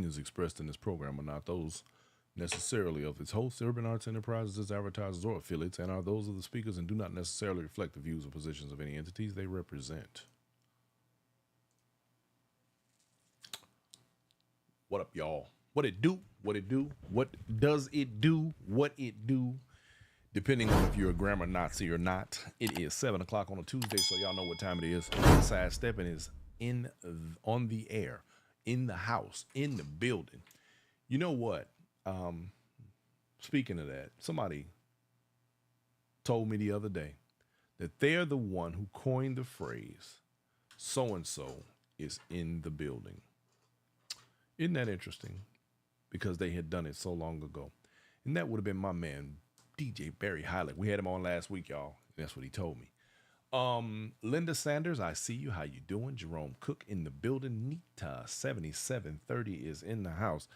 opinions expressed in this program are not those necessarily of its hosts, Urban Arts Enterprises, its advertisers, or affiliates, and are those of the speakers and do not necessarily reflect the views or positions of any entities they represent. What up, y'all? What it do? What it do? What does it do? What it do? Depending on if you're a grammar Nazi or not, it is 7 o'clock on a Tuesday, so y'all know what time it is. Inside Steppin is on the air, in the house, in the building. You know what? Speaking of that, somebody told me the other day that they're the one who coined the phrase, so-and-so is in the building. Isn't that interesting? Because they had done it so long ago. And that would have been my man, DJ Barry Hylick. We had him on last week, y'all. That's what he told me. Linda Sanders, I see you. How you doing? Jerome Cook in the building. Nita 7730 is in the house.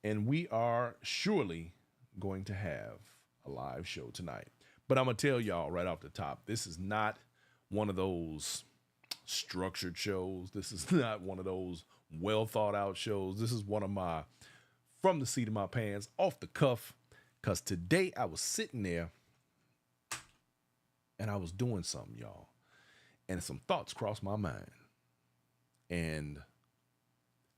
And we are surely going to have a live show tonight. But I'm going to tell y'all right off the top, this is not one of those structured shows. This is not one of those well thought out shows. This is one of my from the seat of my pants, off the cuff. Because today I was sitting there and I was doing something, y'all. And some thoughts crossed my mind. And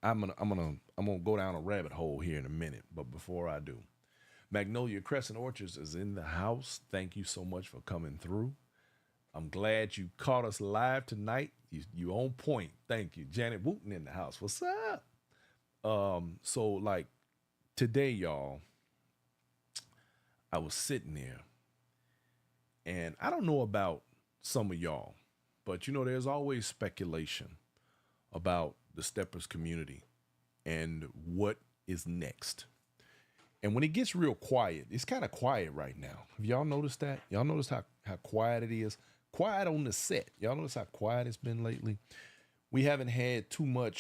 I'm gonna go down a rabbit hole here in a minute. But before I do, Magnolia Crescent Orchards is in the house. Thank you so much for coming through. I'm glad you caught us live tonight. You on point. Thank you. Janet Wooten in the house. What's up? So like today, y'all, I was sitting there, and I don't know about some of y'all, but you know, there's always speculation about the Steppers community and what is next. And when it gets real quiet, it's kind of quiet right now. Have y'all noticed that? Y'all notice how quiet it is? Quiet on the set. Y'all notice how quiet it's been lately? We haven't had too many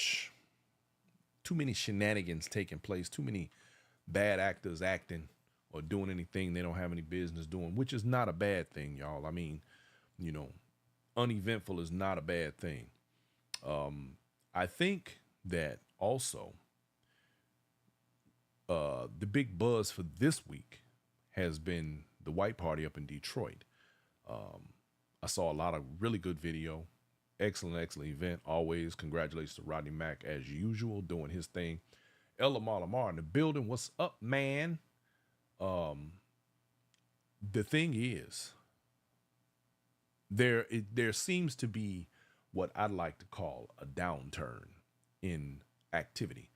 shenanigans taking place, too many bad actors acting or doing anything they don't have any business doing, which is not a bad thing, y'all. I mean, you know, uneventful is not a bad thing. I think that also the big buzz for this week has been the white party up in Detroit. I saw a lot of really good video. Excellent event. Always congratulations to Rodney Mack as usual, doing his thing. Ella Lamar in the building. What's up, man? The thing is, there seems to be what I'd like to call a downturn in activity,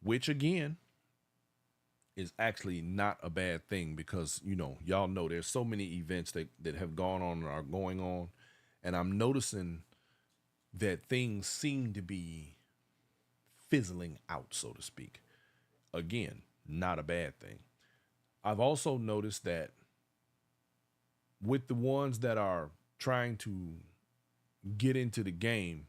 which again is actually not a bad thing because, you know, y'all know there's so many events that have gone on and are going on, and I'm noticing that things seem to be fizzling out, so to speak. Again, not a bad thing. I've also noticed that with the ones that are trying to get into the game,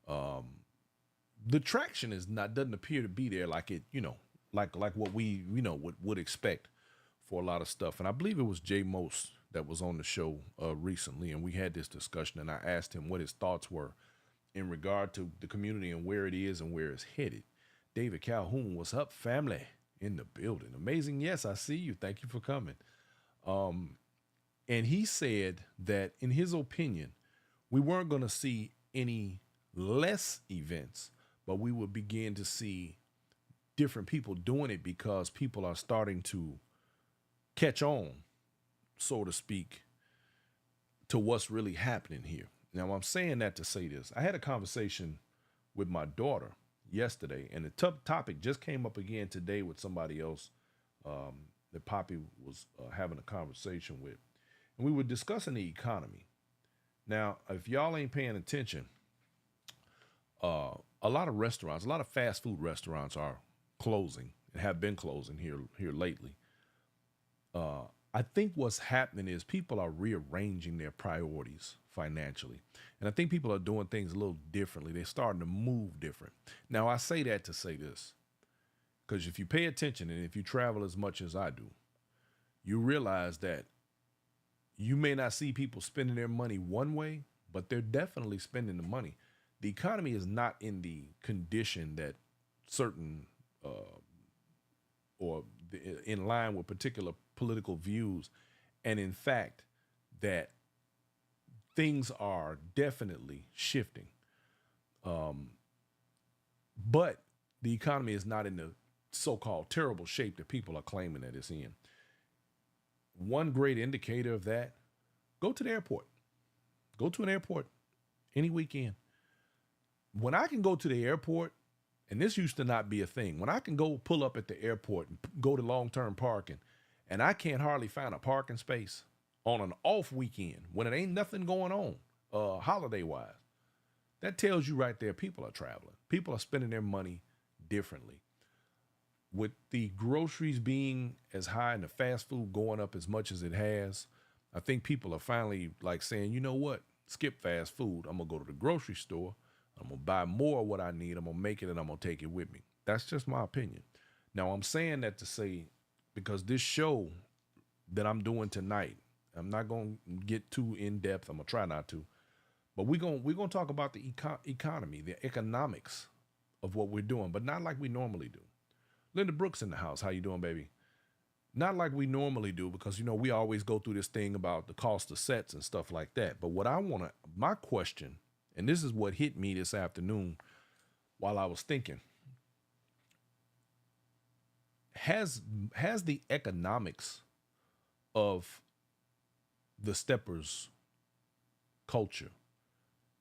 the traction doesn't appear to be there like it, you know, like what we, you know, would expect for a lot of stuff. And I believe it was Jay Most that was on the show recently, and we had this discussion, and I asked him what his thoughts were in regard to the community and where it is and where it's headed. David Calhoun, what's up, family? In the building. Amazing. Yes, I see you. Thank you for coming. And he said that in his opinion, we weren't going to see any less events, but we would begin to see different people doing it because people are starting to catch on, so to speak, to what's really happening here. Now, I'm saying that to say this. I had a conversation with my daughter yesterday, and the topic just came up again today with somebody else that Poppy was having a conversation with. And we were discussing the economy. Now, if y'all ain't paying attention, a lot of restaurants, a lot of fast food restaurants are closing and have been closing here lately. I think what's happening is people are rearranging their priorities financially. And I think people are doing things a little differently. They're starting to move different. Now, I say that to say this, because if you pay attention and if you travel as much as I do, you realize that you may not see people spending their money one way, but they're definitely spending the money. The economy is not in the condition that certain or in line with particular political views, and in fact that things are definitely shifting. Um, but the economy is not in the so-called terrible shape that people are claiming that it's in. One great indicator of that: go to the airport. Go to an airport any weekend. When I can go to the airport, and this used to not be a thing, when I can go pull up at the airport and go to long-term parking, and I can't hardly find a parking space on an off weekend when it ain't nothing going on, holiday wise, that tells you right there people are traveling. People are spending their money differently. With the groceries being as high and the fast food going up as much as it has, I think people are finally like saying, you know what? Skip fast food. I'm going to go to the grocery store. I'm going to buy more of what I need. I'm going to make it and I'm going to take it with me. That's just my opinion. Now, I'm saying that to say, because this show that I'm doing tonight, I'm not going to get too in depth. I'm going to try not to. But we're gonna talk about the economy, the economics of what we're doing, but not like we normally do. Linda Brooks in the house. How you doing, baby? Not like we normally do, because, we always go through this thing about the cost of sets and stuff like that. But what my question, and this is what hit me this afternoon while I was thinking, has the economics of the steppers culture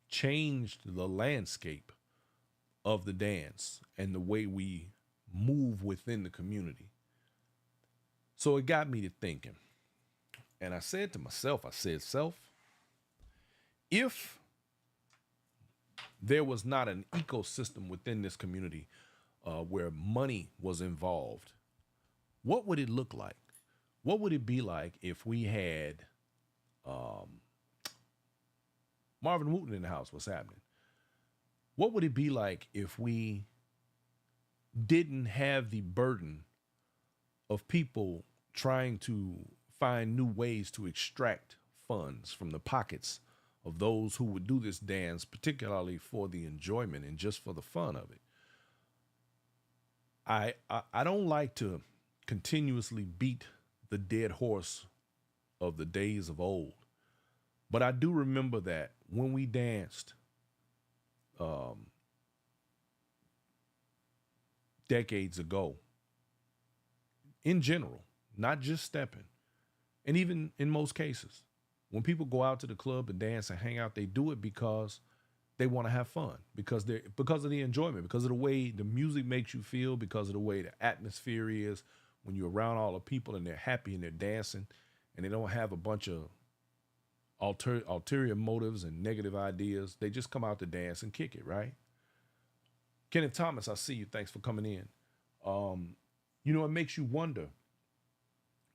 changed the landscape of the dance and the way we move within the community? So it got me to thinking. And I said to myself, self, if there was not an ecosystem within this community where money was involved, what would it look like? What would it be like if we had Marvin Wooten in the house? What's happening? What would it be like if we didn't have the burden of people trying to find new ways to extract funds from the pockets of those who would do this dance, particularly for the enjoyment and just for the fun of it? I don't like to continuously beat the dead horse of the days of old, but I do remember that when we danced decades ago, in general, not just stepping, and even in most cases, when people go out to the club and dance and hang out, they do it because they want to have fun, because of the enjoyment, because of the way the music makes you feel, because of the way the atmosphere is when you're around all the people and they're happy and they're dancing and they don't have a bunch of ulterior motives and negative ideas. They just come out to dance and kick it, right? Kenneth Thomas, I see you. Thanks for coming in. It makes you wonder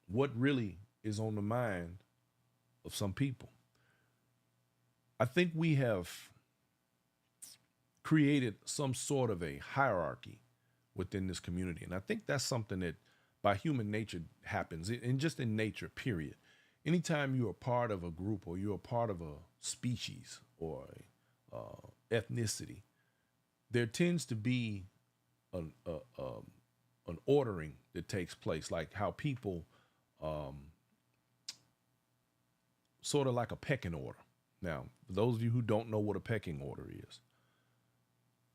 what really is on the mind of some people. I think we have created some sort of a hierarchy within this community. And I think that's something that by human nature happens, and just in nature, period. Anytime you're a part of a group or you're a part of a species or ethnicity, there tends to be an ordering that takes place, like how people sort of like a pecking order. Now, for those of you who don't know what a pecking order is,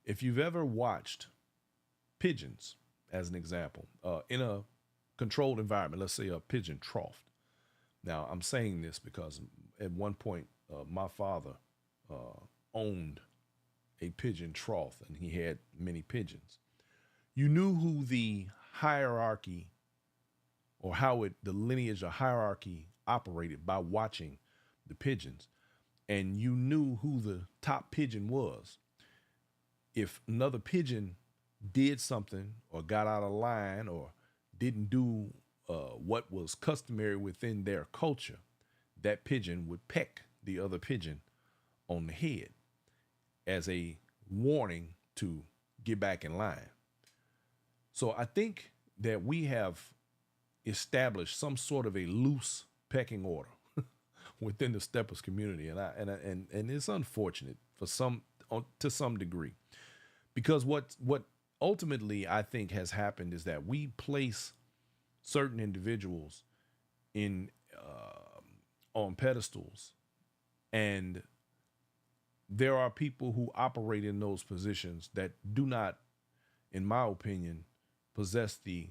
if you've ever watched pigeons, as an example, in a controlled environment, let's say a pigeon trough. Now, I'm saying this because at one point, my father owned a pigeon trough, and he had many pigeons. You knew who the hierarchy or how the lineage or hierarchy operated by watching the pigeons, and you knew who the top pigeon was. If another pigeon did something or got out of line or didn't do what was customary within their culture, that pigeon would peck the other pigeon on the head as a warning to get back in line. So I think that we have established some sort of a loose pecking order within the steppers community, and it's unfortunate for to some degree, because what ultimately I think has happened is that we place certain individuals in on pedestals, and there are people who operate in those positions that do not, in my opinion, possess the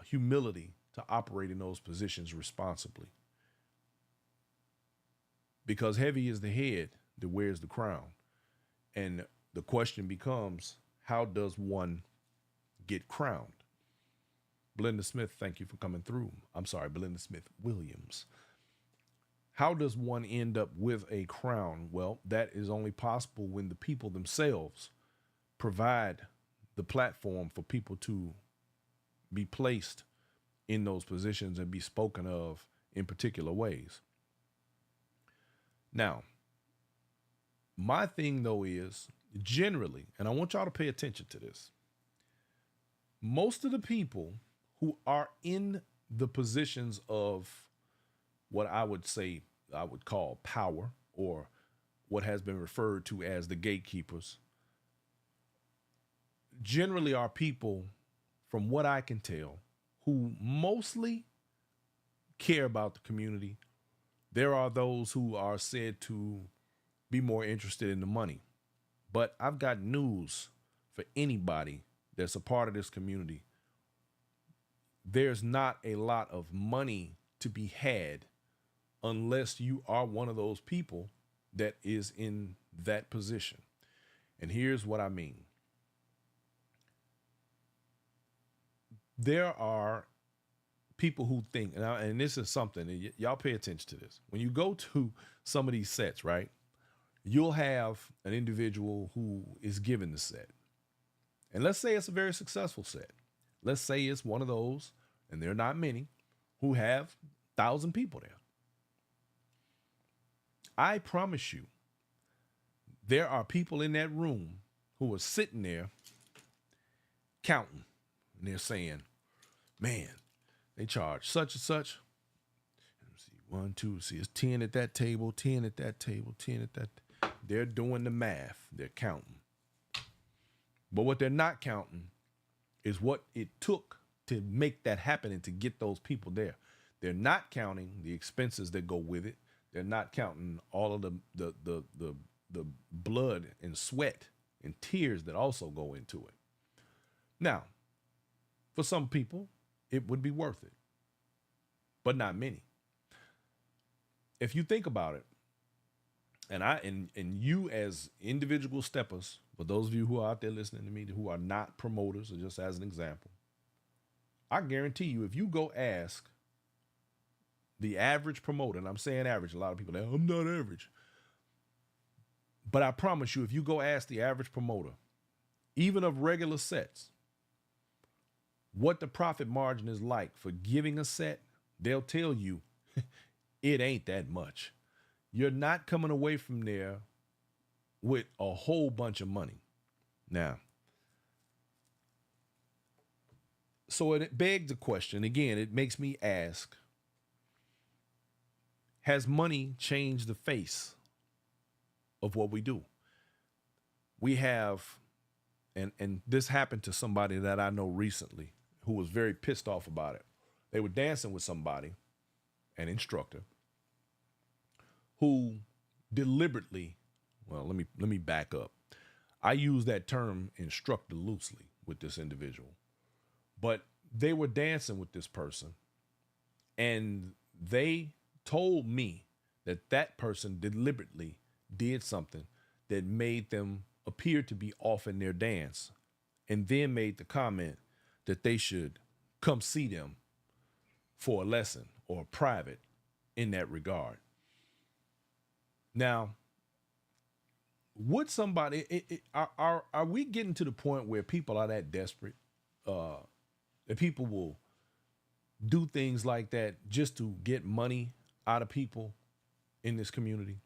humility to operate in those positions responsibly. Because heavy is the head that wears the crown. And the question becomes, how does one get crowned? Belinda Smith, thank you for coming through. I'm sorry, Belinda Smith Williams. How does one end up with a crown? Well, that is only possible when the people themselves provide the platform for people to be placed in those positions and be spoken of in particular ways. Now, my thing though is generally, and I want y'all to pay attention to this, most of the people who are in the positions of what I would say I would call power, or what has been referred to as the gatekeepers, generally are people, from what I can tell, who mostly care about the community. There are those who are said to be more interested in the money. But I've got news for anybody that's a part of this community. There's not a lot of money to be had unless you are one of those people that is in that position. And here's what I mean. There are people who think, and this is something, and y'all pay attention to this. When you go to some of these sets, right, you'll have an individual who is given the set. And let's say it's a very successful set. Let's say it's one of those, and there are not many, who have 1,000 people there. I promise you, there are people in that room who are sitting there counting, and they're saying, man, they charge such and such. Let me see, 1, 2, see, it's 10 at that table, 10 at that table, 10 at that. They're doing the math. They're counting. But what they're not counting is what it took to make that happen and to get those people there. They're not counting the expenses that go with it. They're not counting all of the blood and sweat and tears that also go into it. Now, for some people, it would be worth it, but not many. If you think about it, and you as individual steppers, for those of you who are out there listening to me who are not promoters, or just as an example, I guarantee you, if you go ask the average promoter, and I'm saying average, a lot of people say, I'm not average. But I promise you, if you go ask the average promoter, even of regular sets, what the profit margin is like for giving a set, they'll tell you it ain't that much. You're not coming away from there with a whole bunch of money. Now, so it begs the question, again, it makes me ask, has money changed the face of what we do? We have, and this happened to somebody that I know recently who was very pissed off about it. They were dancing with somebody, an instructor, who deliberately, well, let me back up. I use that term instructor loosely with this individual, but they were dancing with this person, and they told me that that person deliberately did something that made them appear to be off in their dance, and then made the comment that they should come see them for a lesson or private in that regard. Now, would somebody, are we getting to the point where people are that desperate that people will do things like that just to get money out of people in this community?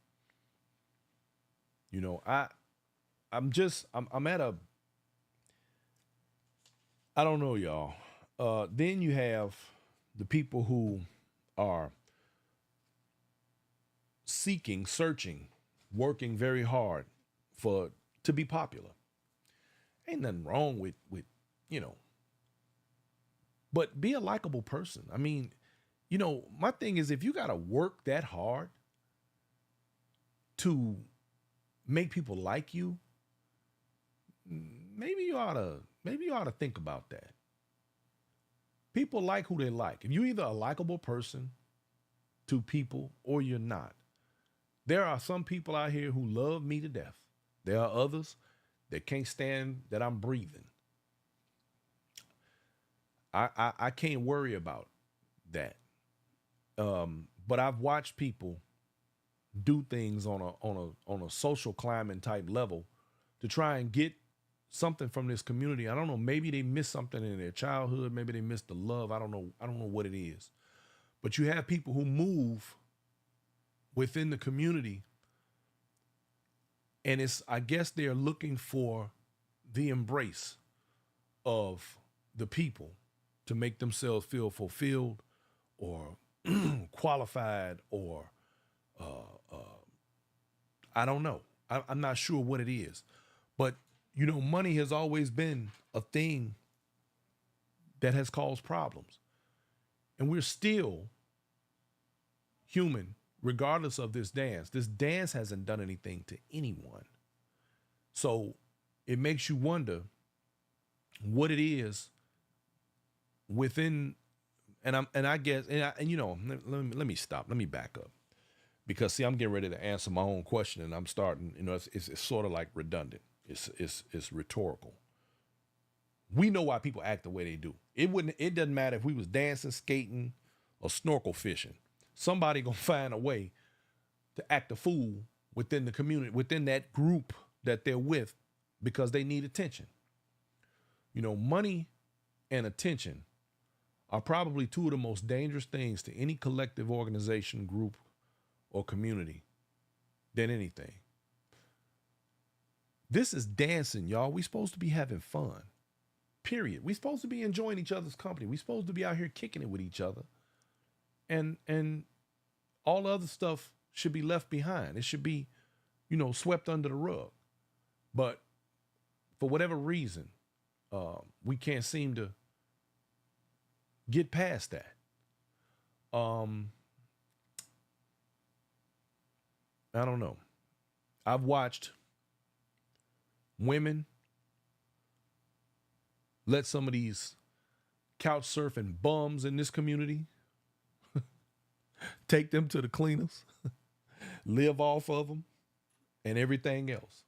You know, I'm at a, I don't know, y'all. Then you have the people who are searching, working very hard to be popular. Ain't nothing wrong with you know, but be a likable person. I mean, my thing is if you got to work that hard to make people like you, maybe you ought to think about that. People like who they like. If you're either a likable person to people or you're not. There are some people out here who love me to death. There are others that can't stand that I'm breathing. I can't worry about that. But I've watched people do things on a social climbing type level to try and get something from this community. I don't know. Maybe they missed something in their childhood. Maybe they missed the love. I don't know. I don't know what it is. But you have people who move within the community, and I guess they're looking for the embrace of the people to make themselves feel fulfilled or qualified or I don't know. I'm not sure what it is. But, money has always been a thing that has caused problems. And we're still human, regardless of this dance. This dance hasn't done anything to anyone. So it makes you wonder what it is within, I guess, let me stop. Let me back up. Because see, I'm getting ready to answer my own question, and I'm starting. It's sort of like redundant. It's rhetorical. We know why people act the way they do. It doesn't matter if we was dancing, skating, or snorkel fishing. Somebody gonna find a way to act a fool within the community, within that group that they're with, because they need attention. Money and attention are probably two of the most dangerous things to any collective organization, group, or community than anything. This is dancing, y'all. We supposed to be having fun. Period. We supposed to be enjoying each other's company. We supposed to be out here kicking it with each other. And all the other stuff should be left behind. It should be, swept under the rug. But for whatever reason, we can't seem to get past that. I don't know. I've watched women let some of these couch surfing bums in this community take them to the cleaners, live off of them, and everything else.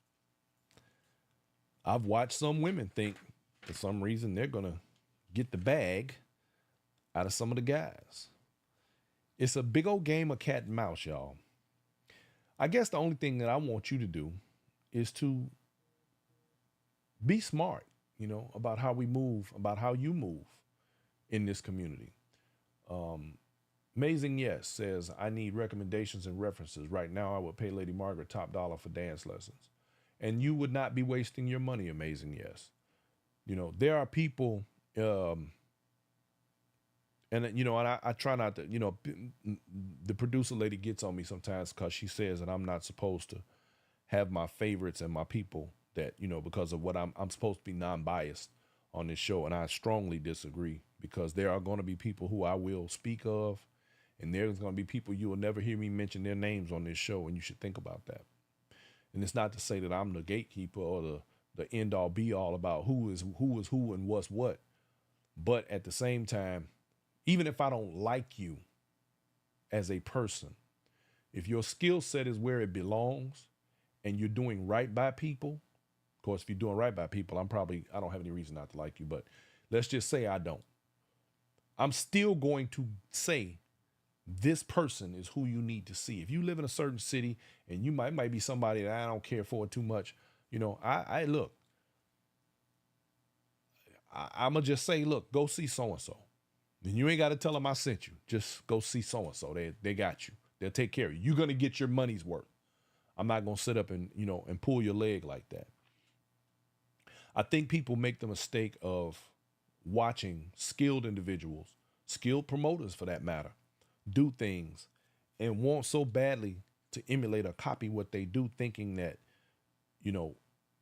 I've watched some women think for some reason they're going to get the bag out of some of the guys. It's a big old game of cat and mouse, y'all. I guess the only thing that I want you to do is to be smart, about how we move, about how you move in this community. Amazing Yes says, I need recommendations and references. Right now, I would pay Lady Margaret top dollar for dance lessons. And you would not be wasting your money, Amazing Yes. There are people, and I try not to, the producer lady gets on me sometimes because she says that I'm not supposed to have my favorites and my people that, because of what I'm supposed to be non-biased on this show. And I strongly disagree, because there are going to be people who I will speak of, and there's going to be people you will never hear me mention their names on this show. And you should think about that. And it's not to say that I'm the gatekeeper or the end all be all about who is who and what's what. But at the same time, even if I don't like you as a person, if your skill set is where it belongs and you're doing right by people, of course, if you're doing right by people, I don't have any reason not to like you, but let's just say I don't. I'm still going to say this person is who you need to see. If you live in a certain city and you might be somebody that I don't care for too much, I look, I'm going to just say, look, go see so-and-so. And you ain't got to tell them I sent you. Just go see so-and-so. They got you. They'll take care of you. You're going to get your money's worth. I'm not going to sit up and, and pull your leg like that. I think people make the mistake of watching skilled individuals, skilled promoters for that matter, do things and want so badly to emulate or copy what they do, thinking that,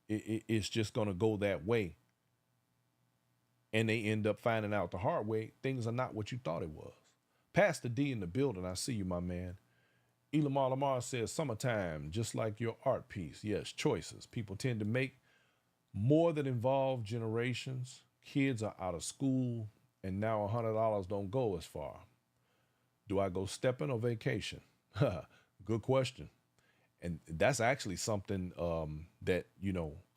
it's just going to go that way, and they end up finding out the hard way things are not what you thought it was. Pastor D in the building, I see you, my man. Elamar Lamar says, summertime, just like your art piece. Yes, choices. People tend to make more that involve generations. Kids are out of school, and now $100 don't go as far. Do I go stepping or vacation? Good question. And that's actually something that,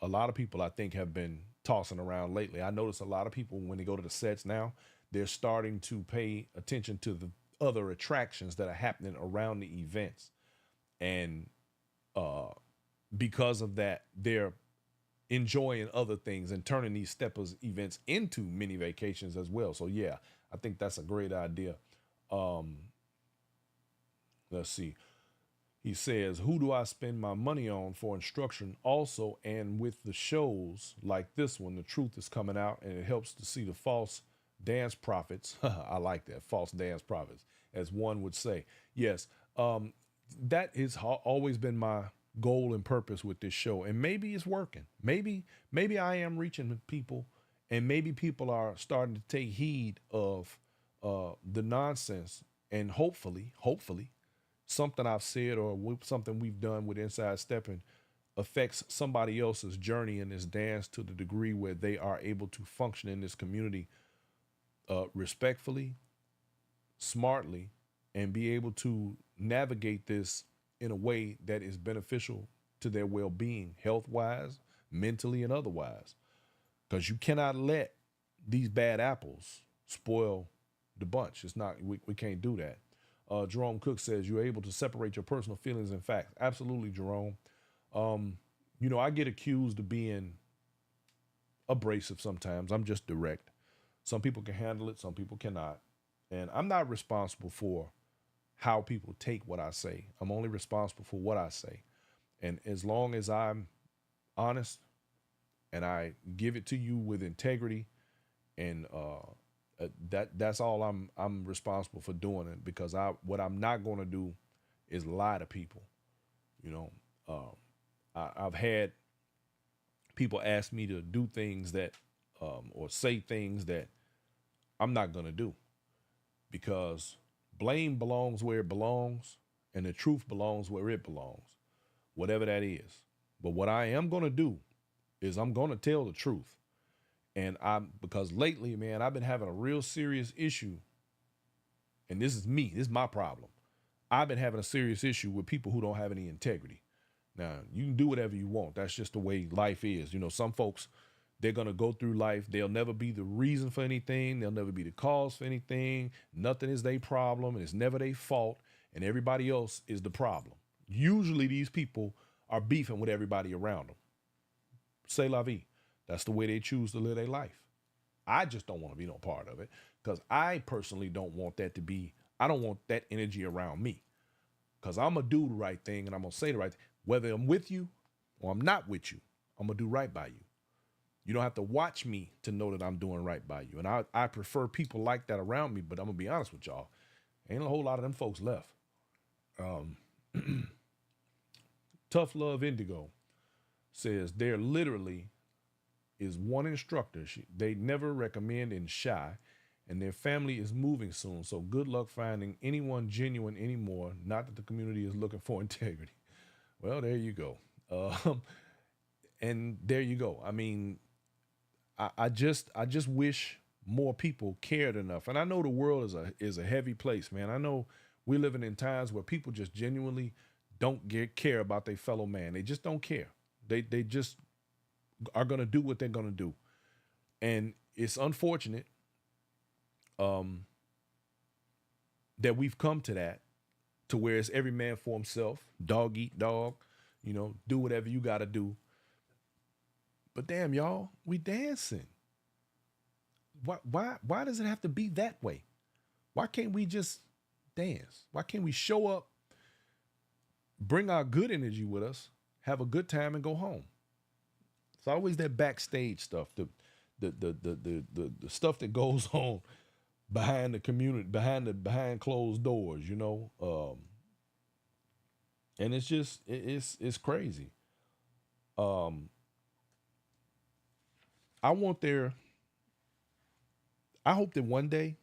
a lot of people I think have been tossing around lately. I notice a lot of people when they go to the sets now, they're starting to pay attention to the other attractions that are happening around the events. And because of that, they're enjoying other things and turning these steppers events into mini vacations as well. So yeah, I think that's a great idea. Let's see. He says, who do I spend my money on for instruction also? And with the shows like this one, the truth is coming out and it helps to see the false dance prophets. I like that. False dance prophets, as one would say. Yes. That has always been my goal and purpose with this show. And maybe it's working. Maybe I am reaching people, and maybe people are starting to take heed of the nonsense, and hopefully something I've said or something we've done with Inside Steppin' affects somebody else's journey in this dance to the degree where they are able to function in this community respectfully, smartly, and be able to navigate this in a way that is beneficial to their well-being, health-wise, mentally, and otherwise. Because you cannot let these bad apples spoil the bunch. It's not, we can't do that. Jerome Cook says, you're able to separate your personal feelings and facts. Absolutely, Jerome. I get accused of being abrasive sometimes. I'm just direct. Some people can handle it, some people cannot. And I'm not responsible for how people take what I say. I'm only responsible for what I say. And as long as I'm honest and I give it to you with integrity, and that's all I'm responsible for doing it, because what I'm not going to do is lie to people. I've had people ask me to do things that or say things that I'm not going to do, because blame belongs where it belongs and the truth belongs where it belongs, whatever that is. But what I am going to do is I'm going to tell the truth. And because lately, man, I've been having a real serious issue. And this is me. This is my problem. I've been having a serious issue with people who don't have any integrity. Now, you can do whatever you want. That's just the way life is. Some folks, they're going to go through life. They'll never be the reason for anything. They'll never be the cause for anything. Nothing is their problem. And it's never their fault. And everybody else is the problem. Usually these people are beefing with everybody around them. C'est la vie. That's the way they choose to live their life. I just don't want to be no part of it, because I personally don't want that to be, I don't want that energy around me, because I'm going to do the right thing and I'm going to say the right thing. Whether I'm with you or I'm not with you, I'm going to do right by you. You don't have to watch me to know that I'm doing right by you. And I prefer people like that around me, but I'm going to be honest with y'all. Ain't a whole lot of them folks left. Tough Love Indigo says there literally is one instructor they never recommend in Shy, and their family is moving soon. So good luck finding anyone genuine anymore. Not that the community is looking for integrity. Well, there you go. And there you go. I mean, I just wish more people cared enough. And I know the world is a heavy place, man. I know we're living in times where people just genuinely don't care about their fellow man. They just don't care. They just are going to do what they're going to do. And it's unfortunate that we've come to that, to where it's every man for himself, dog eat dog, do whatever you got to do. But damn, y'all, we dancing. Why does it have to be that way? Why can't we just dance? Why can't we show up, bring our good energy with us, have a good time, and go home? It's always that backstage stuff, the stuff that goes on behind the community, behind closed doors, and it's just it's crazy. I want their. I hope that one day,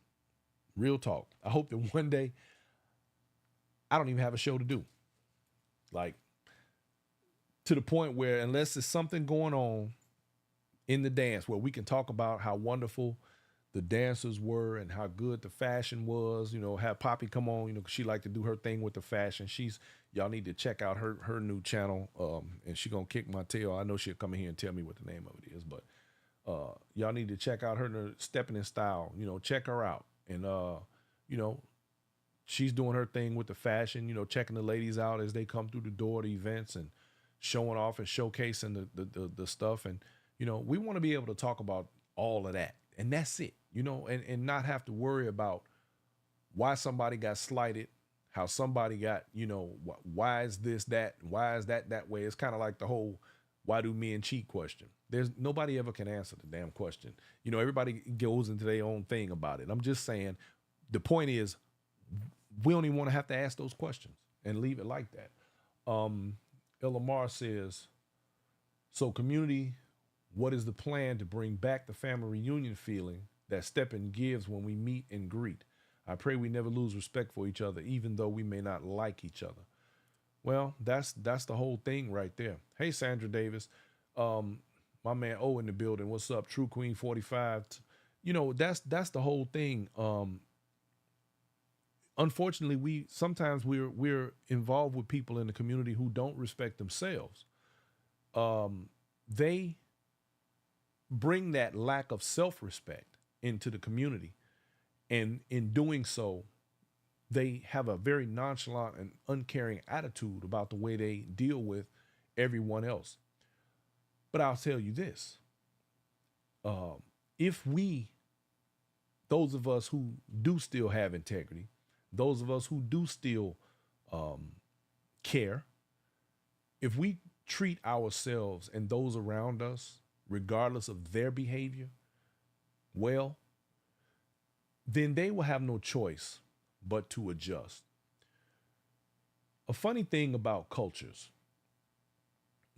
real talk. I hope that one day I don't even have a show to do. Like to the point where unless there's something going on in the dance where we can talk about how wonderful the dancers were and how good the fashion was. Have Poppy come on. 'Cause she like to do her thing with the fashion. Y'all need to check out her new channel. And she gonna kick my tail. I know she'll come in here and tell me what the name of it is, but y'all need to check out her Steppin' in Style. Check her out. And you know, she's doing her thing with the fashion. Checking the ladies out as they come through the door to events and showing off and showcasing the stuff. And we want to be able to talk about all of that, and that's it. And not have to worry about why somebody got slighted, how somebody got, why is this that, why is that way. It's kind of like the whole why do men cheat question. There's nobody ever can answer the damn question. Everybody goes into their own thing about it. I'm just saying the point is we don't even want to have to ask those questions and leave it like that. Lamar says, so community, what is the plan to bring back the family reunion feeling that Steppin gives when we meet and greet? I pray we never lose respect for each other, even though we may not like each other. Well, that's the whole thing right there. Hey, Sandra Davis, my man O in the building. What's up, True Queen 45? That's the whole thing. Unfortunately, we're involved with people in the community who don't respect themselves. They bring that lack of self-respect into the community, and in doing so, they have a very nonchalant and uncaring attitude about the way they deal with everyone else. But I'll tell you this: if we, those of us who do still have integrity, those of us who do still care, if we treat ourselves and those around us, regardless of their behavior, well, then they will have no choice but to adjust. A funny thing about cultures,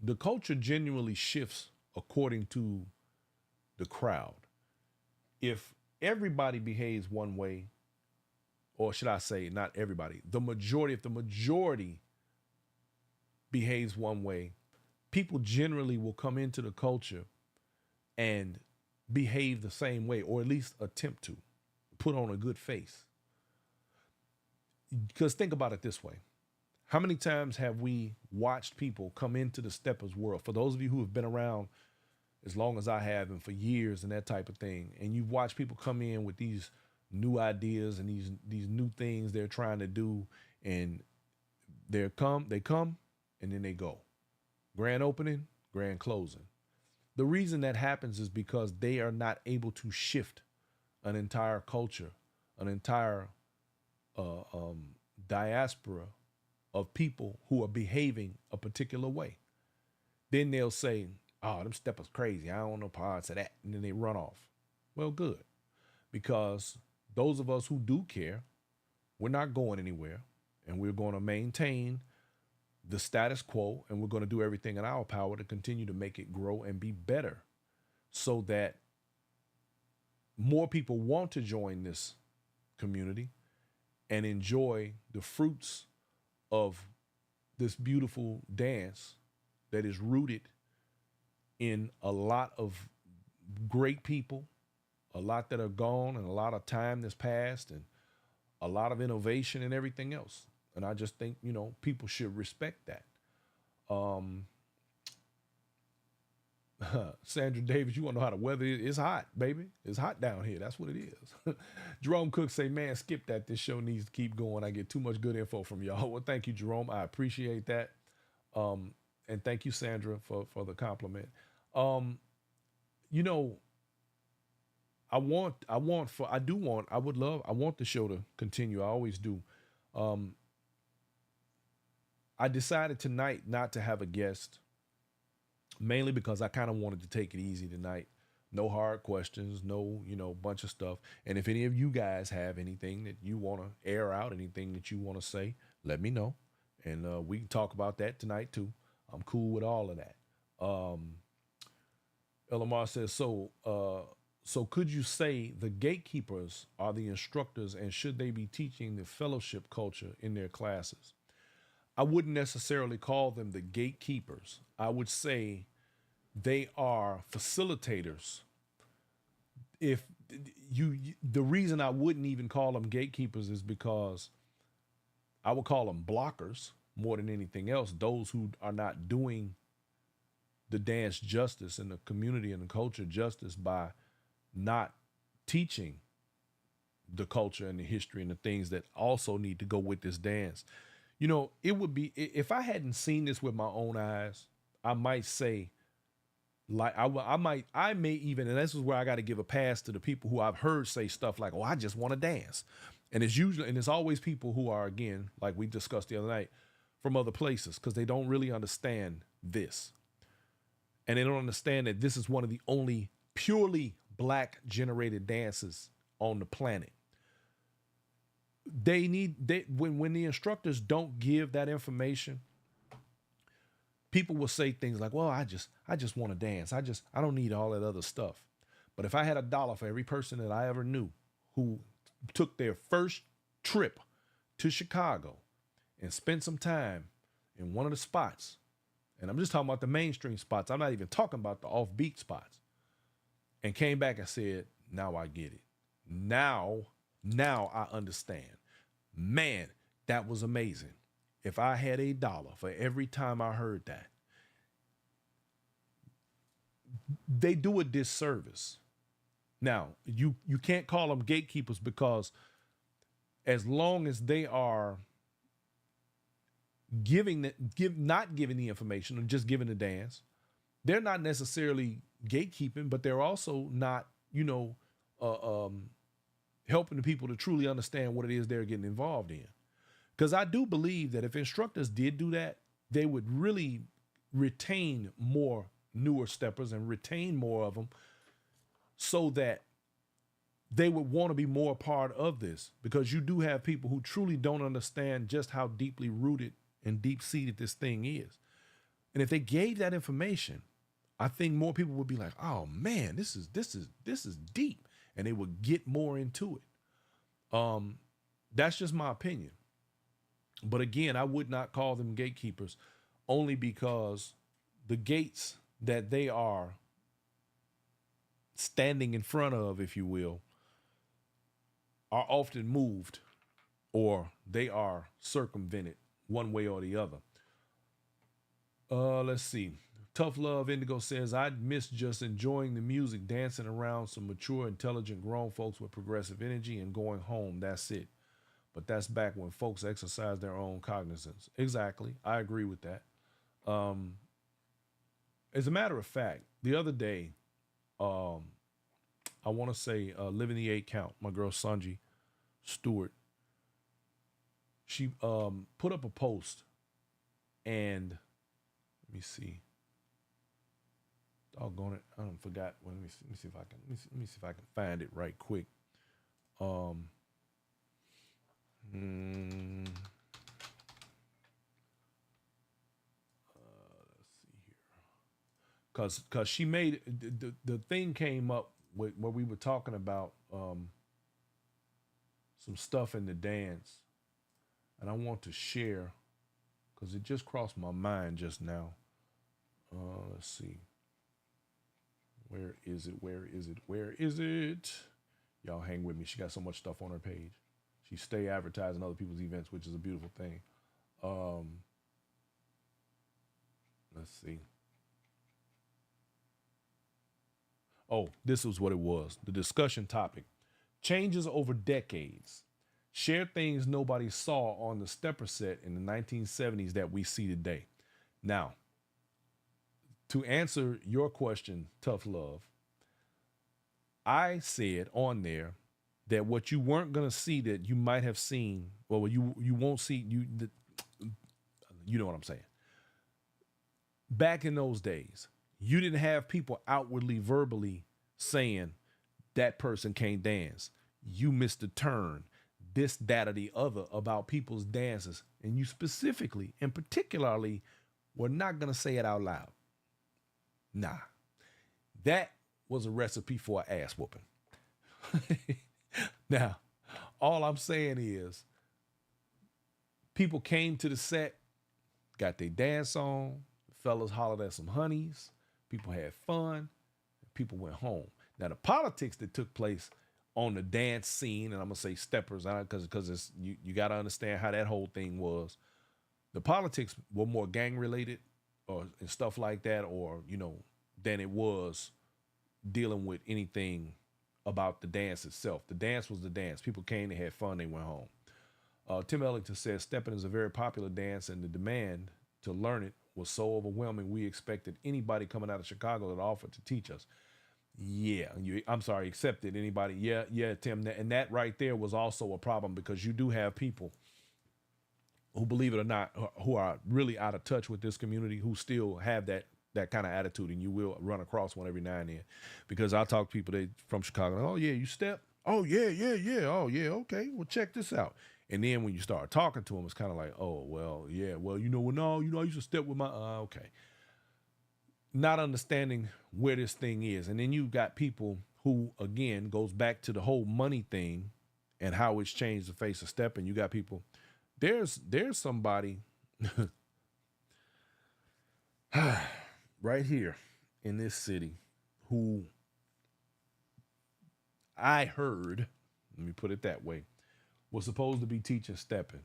the culture genuinely shifts according to the crowd. If everybody behaves one way, or should I say, not everybody, if the majority behaves one way, people generally will come into the culture and behave the same way, or at least attempt to put on a good face. Because think about it this way: how many times have we watched people come into the steppers world? For those of you who have been around as long as I have and for years and that type of thing, and you've watched people come in with these new ideas and these new things they're trying to do, and they come, and then they go. Grand opening, grand closing. The reason that happens is because they are not able to shift an entire culture, an entire diaspora of people who are behaving a particular way. Then they'll say, "Oh, them steppers crazy. I don't know parts of that," and then they run off. Well, good, because those of us who do care, we're not going anywhere, and we're going to maintain the status quo, and we're going to do everything in our power to continue to make it grow and be better, so that more people want to join this community and enjoy the fruits of this beautiful dance that is rooted in a lot of great people, a lot that are gone, and a lot of time that's passed, and a lot of innovation and everything else. And I just think, people should respect that. Sandra Davis, you want to know how the weather is? It's hot, baby. It's hot down here. That's what it is. Jerome Cook say, man, skip that. This show needs to keep going. I get too much good info from y'all. Well, thank you, Jerome. I appreciate that. And thank you, Sandra, for the compliment. You know, I want the show to continue. I always do. I decided tonight not to have a guest, mainly because I kind of wanted to take it easy tonight. No hard questions, no, bunch of stuff. And if any of you guys have anything that you want to air out, anything that you want to say, let me know. And we can talk about that tonight too. I'm cool with all of that. Elamar says, so could you say the gatekeepers are the instructors and should they be teaching the fellowship culture in their classes? I wouldn't necessarily call them the gatekeepers. I would say they are facilitators. If the reason I wouldn't even call them gatekeepers is because I would call them blockers more than anything else. Those who are not doing the dance justice and the community and the culture justice by not teaching the culture and the history and the things that also need to go with this dance. You know, it would be if I hadn't seen this with my own eyes, I might say, like I may even, and this is where I got to give a pass to the people who I've heard say stuff like, "Oh, I just want to dance," and it's always people who are, again, like we discussed the other night, from other places because they don't really understand this, and they don't understand that this is one of the only purely black generated dances on the planet. When the instructors don't give that information, people will say things like, well, I just want to dance. I don't need all that other stuff. But if I had $1 for every person that I ever knew who took their first trip to Chicago and spent some time in one of the spots, and I'm just talking about the mainstream spots, I'm not even talking about the offbeat spots, and came back and said, now I get it. Now I understand. Man, that was amazing. If I had $1 for every time I heard that, they do a disservice. Now, you can't call them gatekeepers because as long as they are not giving the information or just giving the dance, they're not necessarily gatekeeping, but they're also not, helping the people to truly understand what it is they're getting involved in. Because I do believe that if instructors did do that, they would really retain more newer steppers and retain more of them so that they would want to be more a part of this. Because you do have people who truly don't understand just how deeply rooted and deep-seated this thing is. And if they gave that information, I think more people would be like, oh man, this is deep. And they would get more into it. That's just my opinion. But again, I would not call them gatekeepers only because the gates that they are standing in front of, if you will, are often moved or they are circumvented one way or the other. Let's see. Tough Love Indigo says, I'd miss just enjoying the music, dancing around some mature, intelligent, grown folks with progressive energy and going home. That's it. But that's back when folks exercise their own cognizance. Exactly. I agree with that. As a matter of fact, the other day, I want to say, Living the 8 Count, my girl Sanji Stewart, she put up a post and let me see. Doggone it! I don't forgot. Well, let me see if I can. Let me see if I can find it right quick. Let's see here. Cause she made the thing came up with where we were talking about some stuff in the dance, and I want to share because it just crossed my mind just now. Let's see. Where is it? Where is it? Where is it? Y'all hang with me. She got so much stuff on her page. She stay advertising other people's events, which is a beautiful thing. Let's see. Oh, this was what it was. The discussion topic. Changes over decades. Share things nobody saw on the stepper set in the 1970s that we see today. Now, to answer your question, Tough Love, I said on there that what you weren't going to see that you might have seen, well, you won't see, you know what I'm saying. Back in those days, you didn't have people outwardly, verbally saying that person can't dance. You missed a turn, this, that, or the other about people's dances. And you specifically and particularly were not going to say it out loud. Nah, That was a recipe for an ass whooping. Now, all I'm saying is people came to the set, got their dance on, fellas hollered at some honeys, people had fun, people went home. Now the politics that took place on the dance scene, and I'm gonna say steppers because it's you got to understand how that whole thing was. The politics were more gang related and stuff like that, or than it was dealing with anything about the dance itself. The dance was the dance. People came, they had fun, they went home. Tim Ellington says Steppin is a very popular dance, and the demand to learn it was so overwhelming. We expected anybody coming out of Chicago that offered to teach us. Yeah, I'm sorry, accepted anybody. Yeah, Tim. And that right there was also a problem because you do have people who, believe it or not, who are really out of touch with this community, who still have that kind of attitude, and you will run across one every now and then. Because I talk to people from Chicago. Oh yeah, you step. Oh yeah. Oh yeah, okay. Well, check this out. And then when you start talking to them, it's kind of like, oh well, yeah, well, no, I used to step with my okay. Not understanding where this thing is. And then you've got people who, again, goes back to the whole money thing and how it's changed the face of stepping. You got people, there's somebody right here in this city who I heard, let me put it that way, was supposed to be teaching stepping.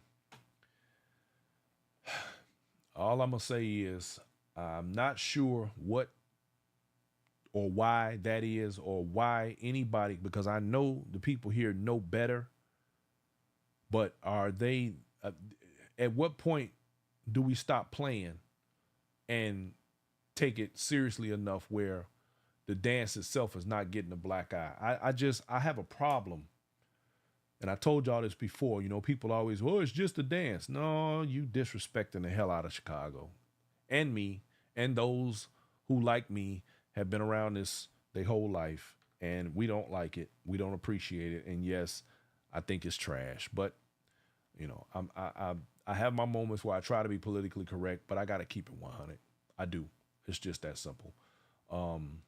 All I'm going to say is I'm not sure what or why that is, or why anybody, because I know the people here know better, but are they, at what point do we stop playing and take it seriously enough where the dance itself is not getting a black eye? I have a problem. And I told y'all this before, people always, well, it's just a dance. No, you disrespecting the hell out of Chicago and me, and those who, like me, have been around this their whole life, and we don't like it. We don't appreciate it. And yes, I think it's trash, but I have my moments where I try to be politically correct, but I got to keep it 100. I do. It's just that simple. I'm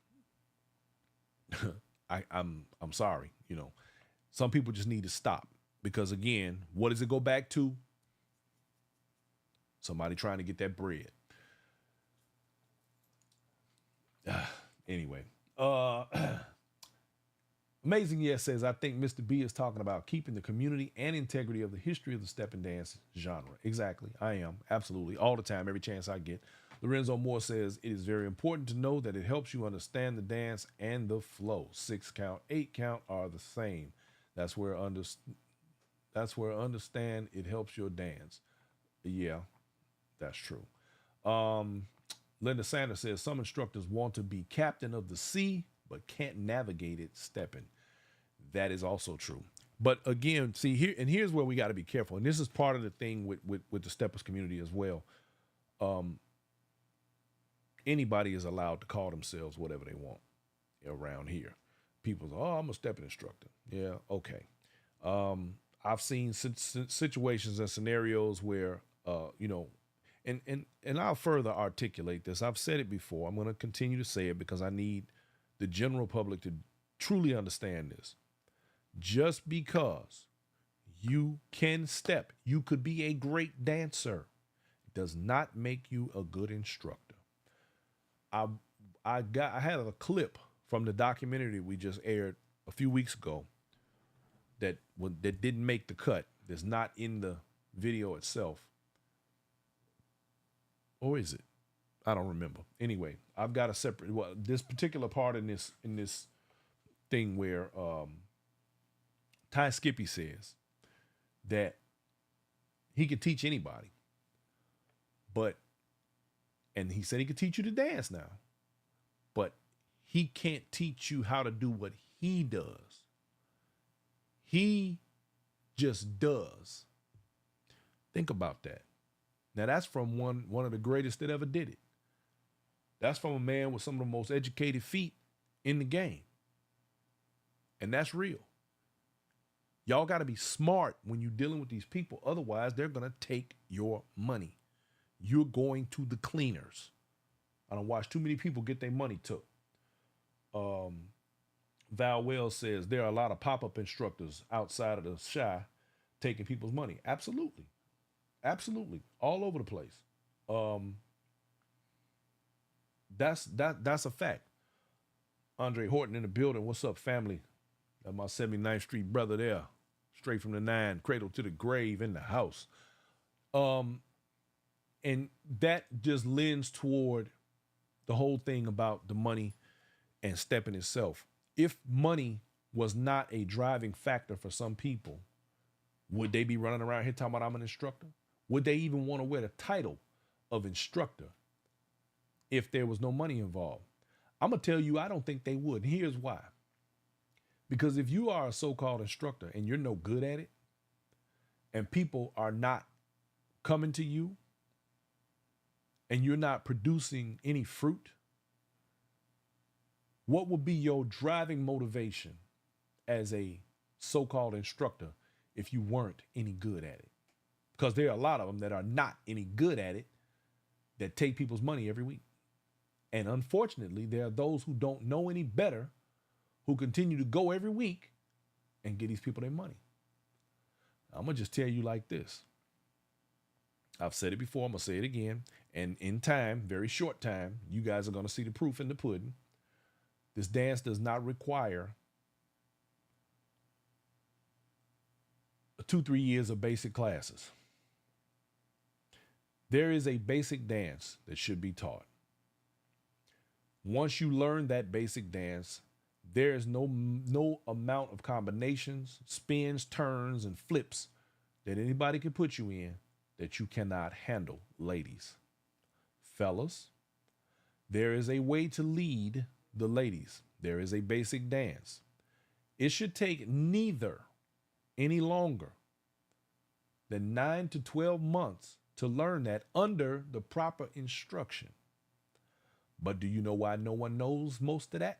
sorry, Some people just need to stop, because again, what does it go back to? Somebody trying to get that bread. Anyway, Amazing Yes says, I think Mr. B is talking about keeping the community and integrity of the history of the step and dance genre. Exactly. I am. Absolutely. All the time, every chance I get. Lorenzo Moore says, it is very important to know that it helps you understand the dance and the flow. 6 count, 8 count are the same. That's where understand it helps your dance. Yeah, that's true. Linda Sanders says, some instructors want to be captain of the sea, but can't navigate it stepping. That is also true. But again, see here, and here's where we got to be careful. And this is part of the thing with the steppers community as well. Anybody is allowed to call themselves whatever they want around here. People say, oh, I'm a stepping instructor. Yeah, okay. I've seen situations and scenarios where, and I'll further articulate this. I've said it before. I'm going to continue to say it because I need the general public to truly understand this. Just because you can step, you could be a great dancer, does not make you a good instructor. I had a clip from the documentary we just aired a few weeks ago that didn't make the cut. That's not in the video itself. Or is it? I don't remember. Anyway, I've got a separate, this particular part in this thing where Ty Skippy says that he could teach anybody, and he said he could teach you to dance now, but he can't teach you how to do what he does. He just does. Think about that. Now that's from one of the greatest that ever did it. That's from a man with some of the most educated feet in the game. And that's real. Y'all got to be smart when you're dealing with these people. Otherwise, they're going to take your money. You're going to the cleaners. I don't watch too many people get their money took. Val Wells says there are a lot of pop-up instructors outside of the shy taking people's money. Absolutely. Absolutely. All over the place. Um, that's a fact. Andre Horton in the building. What's up, family? My 79th Street brother there. Straight from the nine, cradle to the grave in the house. Um, and that just lends toward the whole thing about the money and stepping itself. If money was not a driving factor for some people, would they be running around here talking about I'm an instructor? Would they even want to wear the title of instructor if there was no money involved? I'm going to tell you, I don't think they would. And here's why. Because if you are a so-called instructor and you're no good at it, and people are not coming to you, and you're not producing any fruit, what would be your driving motivation as a so-called instructor if you weren't any good at it? Because there are a lot of them that are not any good at it that take people's money every week. And unfortunately, there are those who don't know any better who continue to go every week and get these people their money. I'm going to just tell you like this. I've said it before. I'm going to say it again. And in time, very short time, you guys are going to see the proof in the pudding. This dance does not require 2-3 years of basic classes. There is a basic dance that should be taught. Once you learn that basic dance, there is no amount of combinations, spins, turns, and flips that anybody can put you in that you cannot handle, ladies. Fellas, there is a way to lead the ladies. There is a basic dance. It should take neither any longer than 9 to 12 months to learn that under the proper instruction. But do you know why no one knows most of that?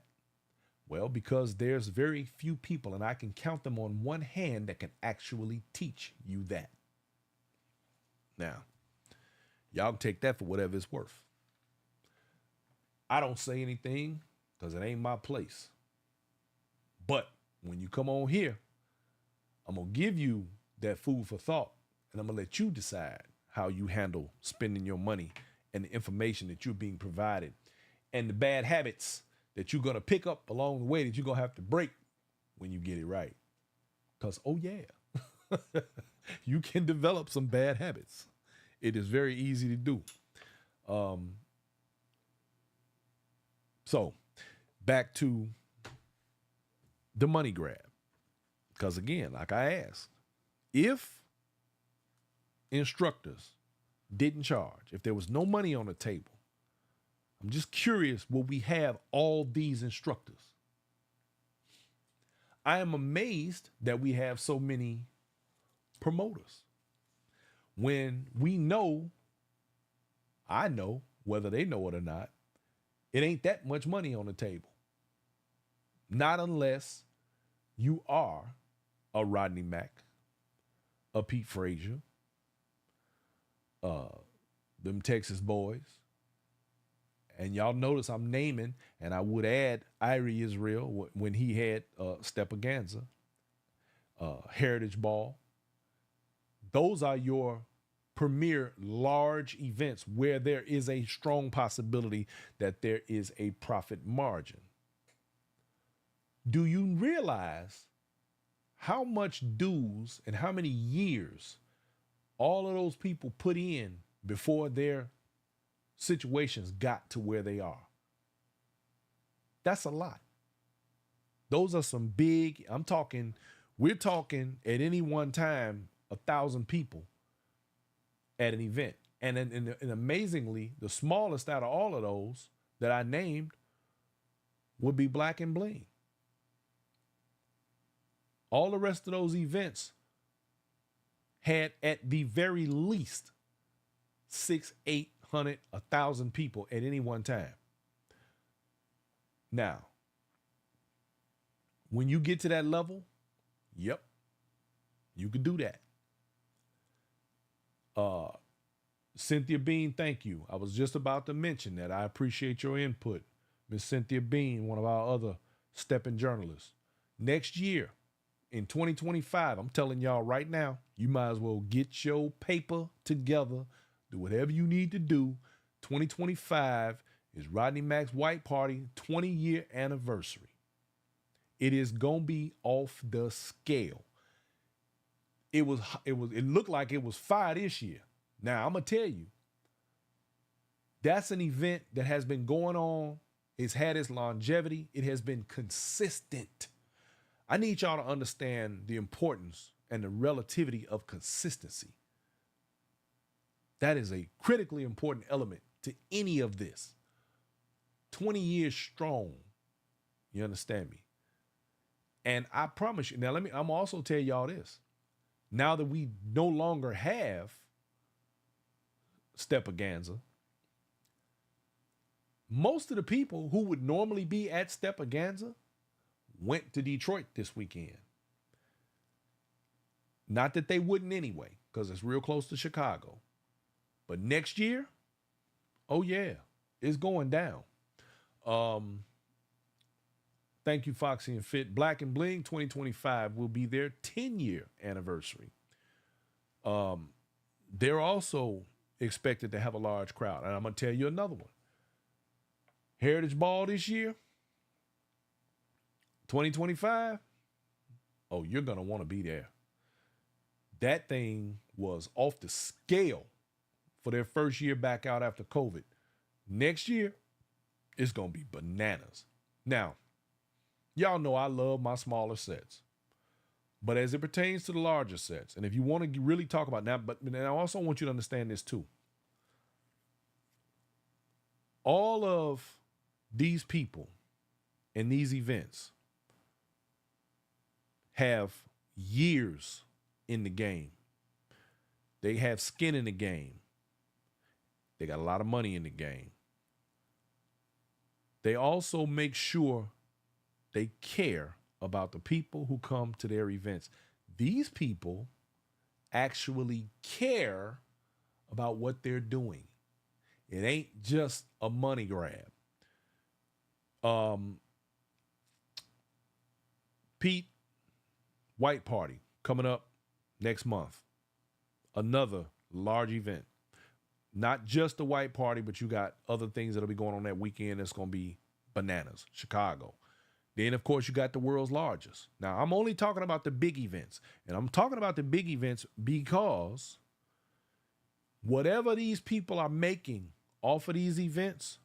Well, because there's very few people, and I can count them on one hand, that can actually teach you that. Now, y'all can take that for whatever it's worth. I don't say anything because it ain't my place. But when you come on here, I'm going to give you that food for thought, and I'm going to let you decide how you handle spending your money and the information that you're being provided and the bad habits that you're going to pick up along the way that you're going to have to break when you get it right. Because, oh yeah, you can develop some bad habits. It is very easy to do. So back to the money grab. Because again, like I asked, if instructors didn't charge, if there was no money on the table, I'm just curious, will we have all these instructors? I am amazed that we have so many promoters. When we know, I know, whether they know it or not, it ain't that much money on the table. Not unless you are a Rodney Mack, a Pete Frazier, them Texas boys. And y'all notice I'm naming, and I would add Irie Israel when he had Steppaganza, Heritage Ball. Those are your premier large events where there is a strong possibility that there is a profit margin. Do you realize how much dues and how many years all of those people put in before their situations got to where they are? That's a lot. Those are some big, we're talking at any one time, 1,000 people at an event. And amazingly, the smallest out of all of those that I named would be Black and Bling. All the rest of those events had at the very least 600, 800, 1,000 people at any one time. Now, when you get to that level, yep, you could do that. Cynthia Bean, thank you. I was just about to mention that. I appreciate your input. Miss Cynthia Bean, one of our other Steppin journalists. Next year, in 2025, I'm telling y'all right now, you might as well get your paper together, do whatever you need to do. 2025 is Rodney Mack's White Party 20-year anniversary. It is gonna be off the scale. It looked like it was fire this year. Now I'm gonna tell you, that's an event that has been going on. It's had its longevity. It has been consistent. I need y'all to understand the importance and the relativity of consistency. That is a critically important element to any of this. 20 years strong. You understand me? And I promise you, now I'm also tell y'all this. Now that we no longer have Steppaganza, most of the people who would normally be at Steppaganza went to Detroit this weekend. Not that they wouldn't anyway, because it's real close to Chicago. But next year, oh yeah, it's going down. Thank you, Foxy and Fit. Black and Bling 2025 will be their 10-year anniversary. They're also expected to have a large crowd. And I'm going to tell you another one. Heritage Ball this year, 2025. Oh, you're going to want to be there. That thing was off the scale for their first year back out after COVID. Next year, it's going to be bananas. Now, y'all know I love my smaller sets. But as it pertains to the larger sets, and if you want to really talk about that, but I also want you to understand this too. All of these people and these events have years in the game. They have skin in the game. They got a lot of money in the game. They also make sure they care about the people who come to their events. These people actually care about what they're doing. It ain't just a money grab. Pete, White Party coming up next month. Another large event. Not just the White Party, but you got other things that'll be going on that weekend that's going to be bananas. Chicago. Then, of course, you got the world's largest. Now, I'm only talking about the big events. And I'm talking about the big events because whatever these people are making off of these events,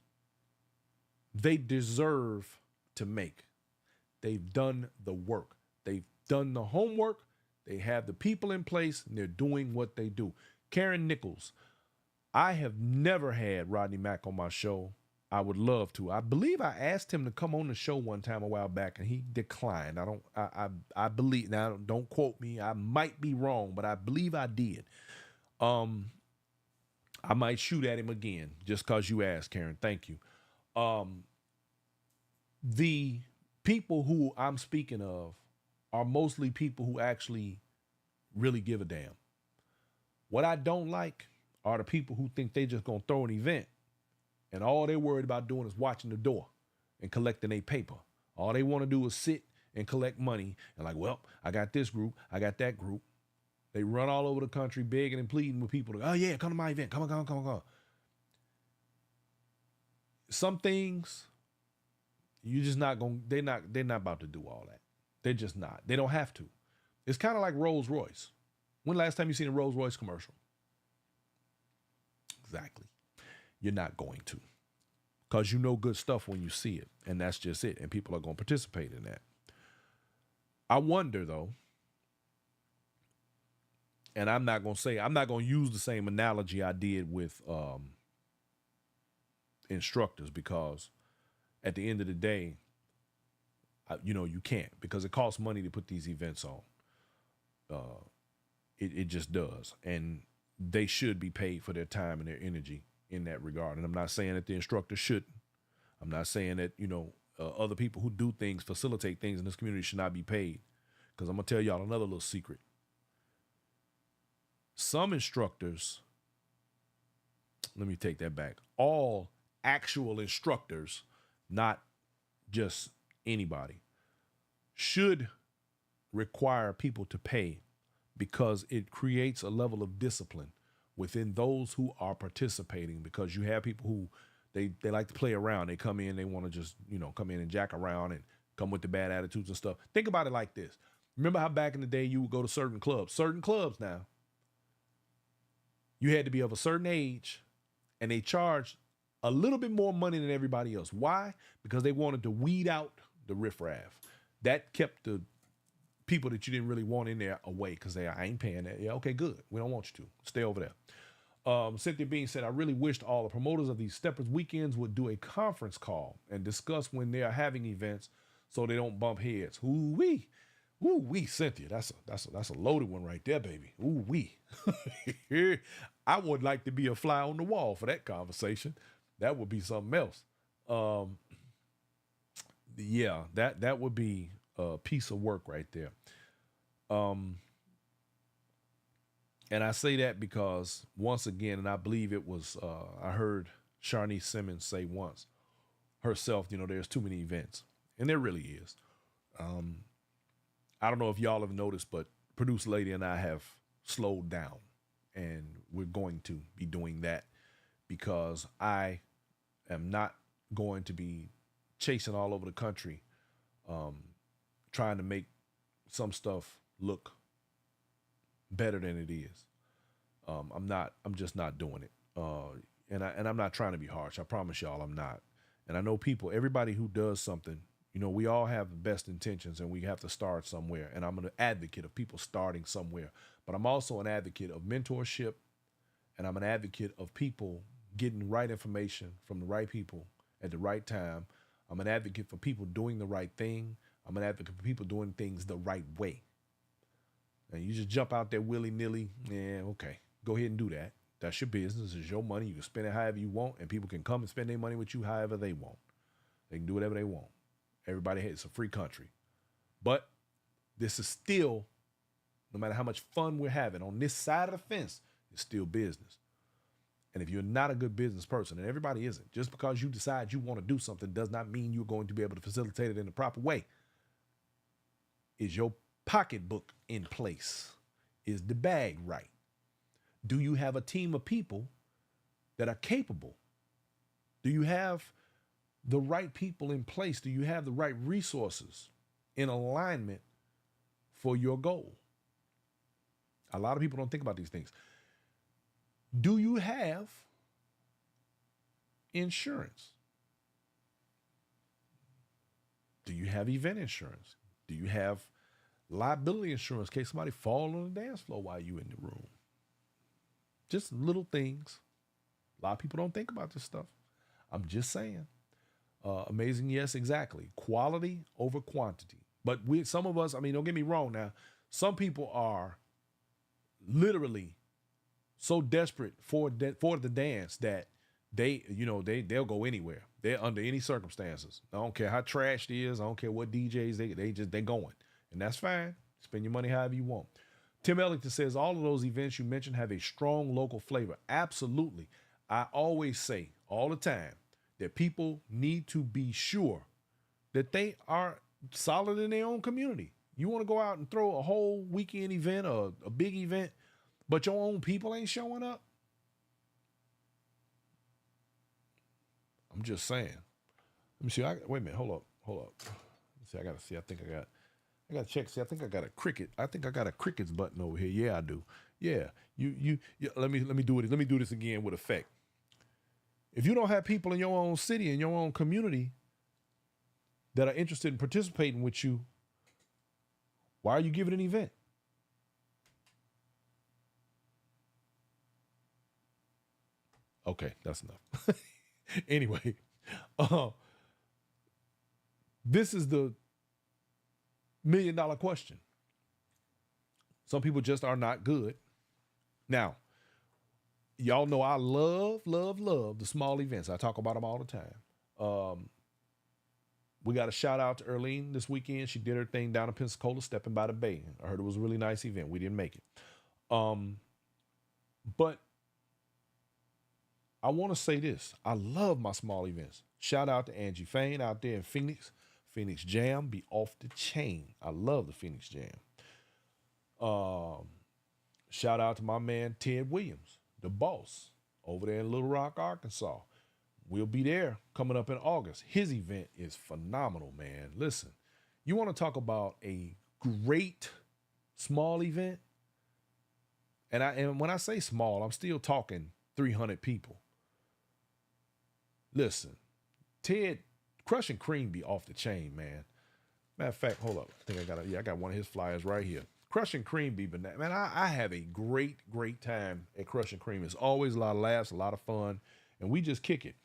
they deserve to make. They've done the work. They've done the homework. They have the people in place, and they're doing what they do. Karen Nichols. I have never had Rodney Mack on my show. I would love to. I believe I asked him to come on the show one time a while back, and he declined. I believe, now don't quote me. I might be wrong, but I believe I did. I might shoot at him again just because you asked, Karen. Thank you. The people who I'm speaking of are mostly people who actually really give a damn. What I don't like are the people who think they just gonna throw an event and all they're worried about doing is watching the door and collecting a paper. All they want to do is sit and collect money and like, well, I got this group, I got that group. They run all over the country begging and pleading with people to, oh yeah, come to my event, come on. Some things you just not gonna, they're not about to do all that. They're just not. They don't have to. It's kind of like Rolls Royce. When last time you seen a Rolls Royce commercial? Exactly. You're not going to. Because you know good stuff when you see it. And that's just it. And people are going to participate in that. I wonder, though, and I'm not going to use the same analogy I did with instructors, because at the end of the day, you can't, because it costs money to put these events on. It just does. And they should be paid for their time and their energy in that regard. And I'm not saying that the instructor shouldn't. I'm not saying that, other people who do things, facilitate things in this community should not be paid. Because I'm going to tell y'all another little secret. Some instructors, let me take that back. All actual instructors not just anybody, should require people to pay because it creates a level of discipline within those who are participating, because you have people who they like to play around. They come in, they want to just, come in and jack around and come with the bad attitudes and stuff. Think about it like this. Remember how back in the day you would go to certain clubs now, you had to be of a certain age and they charged a little bit more money than everybody else. Why? Because they wanted to weed out the riffraff. That kept the people that you didn't really want in there away, because I ain't paying that. Yeah, okay, good. We don't want you to. Stay over there. Cynthia Bean said, I really wished all the promoters of these Steppers weekends would do a conference call and discuss when they are having events so they don't bump heads. Ooh-wee. Ooh-wee, Cynthia. That's a loaded one right there, baby. Ooh-wee. I would like to be a fly on the wall for that conversation. That would be something else. Yeah, that would be a piece of work right there. And I say that because, once again, and I believe it was, I heard Sharnice Simmons say once herself, there's too many events. And there really is. I don't know if y'all have noticed, but Producer Lady and I have slowed down. And we're going to be doing that because I am not going to be chasing all over the country, trying to make some stuff look better than it is. I'm just not doing it. And I'm not trying to be harsh. I promise y'all I'm not. And I know everybody who does something, we all have the best intentions and we have to start somewhere. And I'm an advocate of people starting somewhere, but I'm also an advocate of mentorship. And I'm an advocate of people getting the right information from the right people at the right time. I'm an advocate for people doing the right thing. I'm an advocate for people doing things the right way. And you just jump out there willy-nilly, yeah, okay, go ahead and do that. That's your business. It's your money. You can spend it however you want, and people can come and spend their money with you however they want. They can do whatever they want. Everybody, it's a free country. But this is still, no matter how much fun we're having on this side of the fence, it's still business. And if you're not a good business person, and everybody isn't, just because you decide you want to do something does not mean you're going to be able to facilitate it in the proper way. Is your pocketbook in place? Is the bag right? Do you have a team of people that are capable? Do you have the right people in place? Do you have the right resources in alignment for your goal? A lot of people don't think about these things. Do you have insurance? Do you have event insurance? Do you have liability insurance in case somebody falls on the dance floor while you're in the room? Just little things. A lot of people don't think about this stuff. I'm just saying. Amazing, yes, exactly. Quality over quantity. But some of us, don't get me wrong now, some people are literally so desperate for the dance that they'll go anywhere. They're under any circumstances. I don't care how trashed it is. I don't care what DJs they're going. And that's fine. Spend your money however you want. Tim Ellington says all of those events you mentioned have a strong local flavor. Absolutely. I always say all the time that people need to be sure that they are solid in their own community. You want to go out and throw a whole weekend event or a big event, but your own people ain't showing up? I'm just saying. Let me see. Wait a minute. Hold up. Let's see. I gotta see. I gotta check. See, I think I got a cricket. I think I got a crickets button over here. Yeah, I do. Yeah. You let me do it. Let me do this again with effect. If you don't have people in your own city, in your own community that are interested in participating with you, why are you giving an event? Okay, that's enough. Anyway, this is the $1 million question. Some people just are not good. Now, y'all know I love the small events. I talk about them all the time. We got a shout out to Erlene this weekend. She did her thing down in Pensacola, Steppin by the Bay. I heard it was a really nice event. We didn't make it. But I want to say this. I love my small events. Shout out to Angie Fain out there in Phoenix. Phoenix Jam be off the chain. I love the Phoenix Jam. Um, Shout out to my man Ted Williams, the boss, over there in Little Rock, Arkansas. We'll be there coming up in August. His event is phenomenal, man. Listen, you want to talk about a great small event? And when I say small, I'm still talking 300 people. Listen, Ted, Crush and Cream be off the chain, man. Matter of fact, hold up. I think I got one of his flyers right here. Crush and Cream be, man, I have a great time at Crush and Cream. It's always a lot of laughs, a lot of fun, and we just kick it.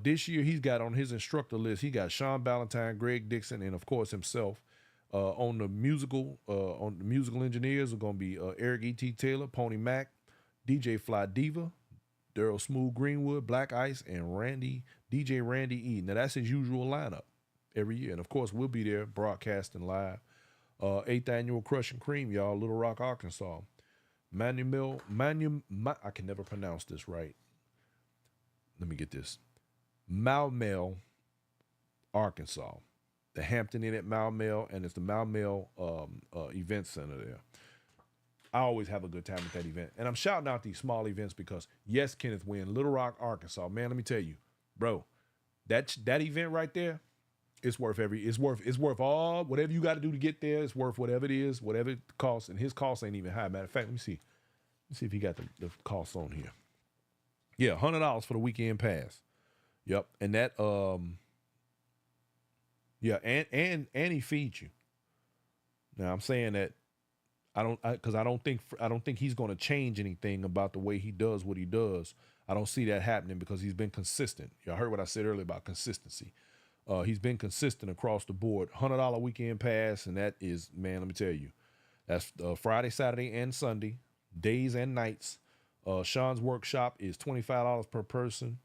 This year, he's got on his instructor list, he got Sean Ballantyne, Greg Dixon, and of course himself. On the musical engineers are going to be Eric E.T. Taylor, Pony Mac, DJ Fly Diva, Daryl Smooth Greenwood, Black Ice, and DJ Randy E. Now that's his usual lineup every year. And of course, we'll be there broadcasting live. 8th annual Crush and Cream, y'all, Little Rock, Arkansas. I can never pronounce this right. Let me get this. Maumelle, Arkansas. The Hampton Inn at Maumelle, and it's the Maumelle Event Center there. I always have a good time at that event. And I'm shouting out these small events because, yes, Kenneth Wynn, Little Rock, Arkansas. Man, let me tell you, bro, that event right there, it's worth all, whatever you got to do to get there. It's worth whatever it is, whatever it costs. And his costs ain't even high. Matter of fact, let me see if he got the costs on here. Yeah, $100 for the weekend pass. Yep. And that, yeah, and he feeds you. Now I'm saying that I don't think he's going to change anything about the way he does what he does. I don't see that happening because he's been consistent. Y'all heard what I said earlier about consistency. He's been consistent across the board. $100 weekend pass, and that is, man, let me tell you, that's Friday, Saturday, and Sunday, days and nights. Sean's workshop is $25 per person.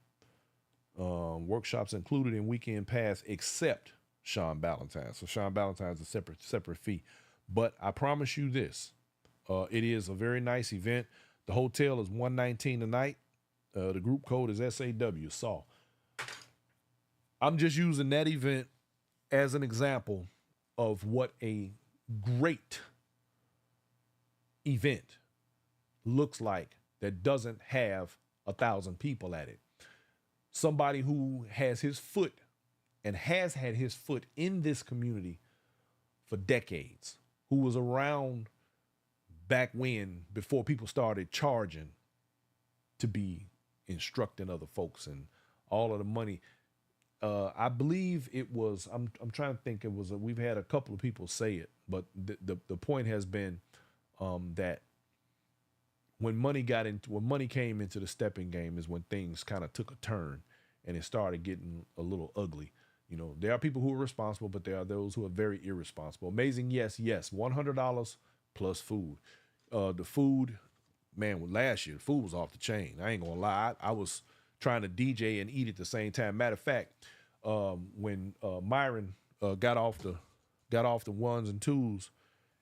Workshops included in weekend pass, except Sean Ballantyne. So Sean Ballantyne is a separate fee. But I promise you this, it is a very nice event. The hotel is $119 a night. The group code is SAW. I'm just using that event as an example of what a great event looks like that doesn't have 1,000 people at it. Somebody who has his foot and has had his foot in this community for decades, who was around back when, before people started charging to be instructing other folks and all of the money. I believe it was, I'm trying to think, it was, we've had a couple of people say it, but the point has been that when money came into the Steppin game is when things kind of took a turn and it started getting a little ugly. You know, there are people who are responsible, but there are those who are very irresponsible. Amazing, yes, $100 plus food. The food, man, last year, the food was off the chain. I ain't gonna lie. I was trying to DJ and eat at the same time. Matter of fact, when Myron got off the ones and twos,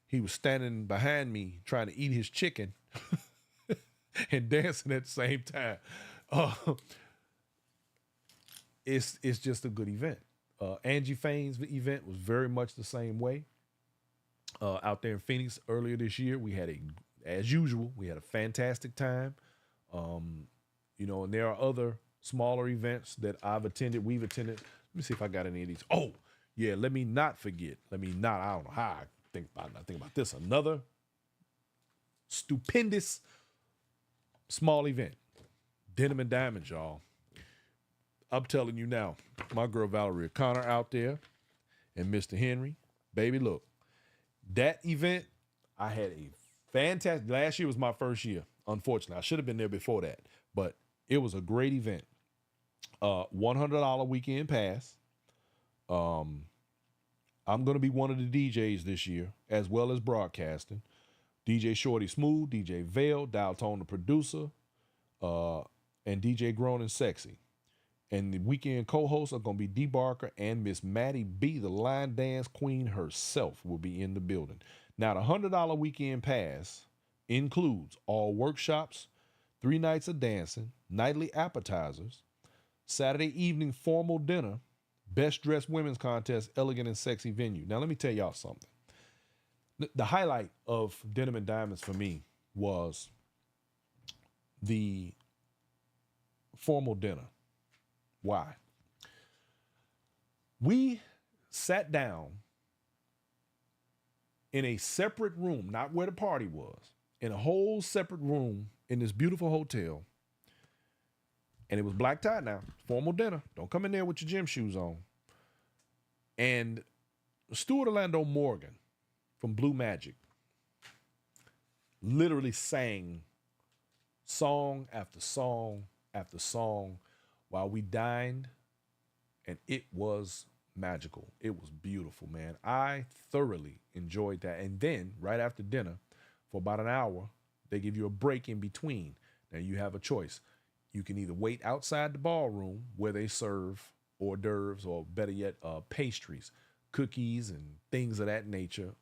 he was standing behind me trying to eat his chicken and dancing at the same time. It's just a good event. Angie Fain's event was very much the same way. Out there in Phoenix earlier this year, as usual, we had a fantastic time. You know, and there are other smaller events that we've attended. Let me see if I got any of these. Oh, yeah, let me not forget. I don't know how I think about this. Another stupendous small event. Denim and Diamonds, y'all. I'm telling you now, my girl Valerie O'Connor out there and Mr. Henry, baby, look, that event, I had a fantastic, last year was my first year, unfortunately. I should have been there before that, but it was a great event. $100 weekend pass. I'm going to be one of the DJs this year, as well as broadcasting. DJ Shorty Smooth, DJ Vale, Dial Tone the producer, and DJ Grown and Sexy. And the weekend co-hosts are going to be D. Barker and Miss Maddie B, the line dance queen herself, will be in the building. Now, the $100 weekend pass includes all workshops, 3 nights of dancing, nightly appetizers, Saturday evening formal dinner, best dressed women's contest, elegant and sexy venue. Now let me tell y'all something. The highlight of Denim and Diamonds for me was the formal dinner. Why? We sat down in a separate room, not where the party was, in a whole separate room in this beautiful hotel. And it was black tie now, formal dinner. Don't come in there with your gym shoes on. And Stuart Orlando Morgan from Blue Magic literally sang song after song after song while we dined, and it was magical. It was beautiful, man. I thoroughly enjoyed that. And then right after dinner, for about an hour, they give you a break in between. Now you have a choice. You can either wait outside the ballroom where they serve hors d'oeuvres, or better yet, pastries, cookies, and things of that nature,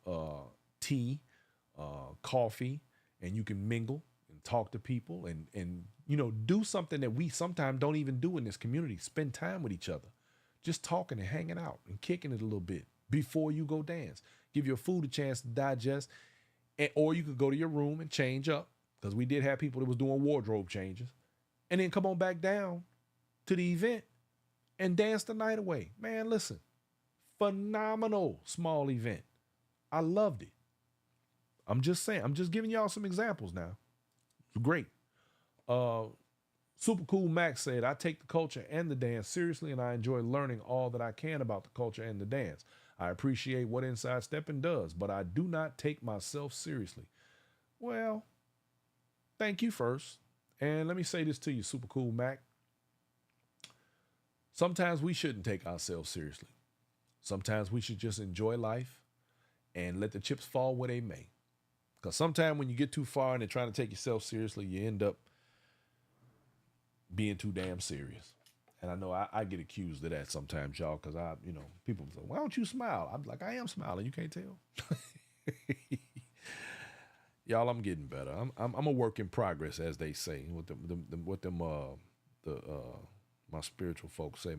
tea, coffee, and you can mingle and talk to people and do something that we sometimes don't even do in this community. Spend time with each other, just talking and hanging out and kicking it a little bit before you go dance. Give your food a chance to digest, or you could go to your room and change up, because we did have people that was doing wardrobe changes, and then come on back down to the event and dance the night away. Man, listen, phenomenal small event. I loved it. I'm just saying, I'm just giving y'all some examples now. It's great. Super Cool Max said, I take the culture and the dance seriously, and I enjoy learning all that I can about the culture and the dance. I appreciate what Inside Steppin does, but I do not take myself seriously. Well, thank you first. And let me say this to you, Super Cool Mac. Sometimes we shouldn't take ourselves seriously. Sometimes we should just enjoy life and let the chips fall where they may. Because sometimes when you get too far and they're trying to take yourself seriously, you end up being too damn serious. And I know I get accused of that sometimes, y'all, because people say, why don't you smile? I'm like, I am smiling. You can't tell. Y'all, I'm getting better. I'm a work in progress, as they say. My spiritual folks say,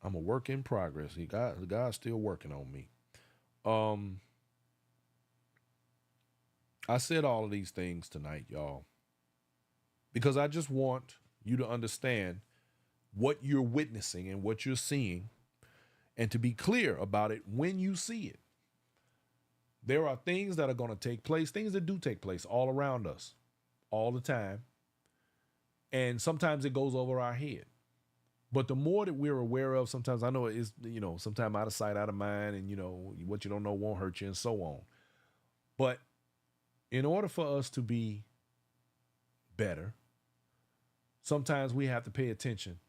I'm a work in progress. God's still working on me. I said all of these things tonight, y'all, because I just want you to understand what you're witnessing and what you're seeing, and to be clear about it when you see it. There are things that are going to take place, things that do take place all around us, all the time. And sometimes it goes over our head. But the more that we're aware of, sometimes I know it is, sometimes out of sight, out of mind, and, what you don't know won't hurt you, and so on. But in order for us to be better, sometimes we have to pay attention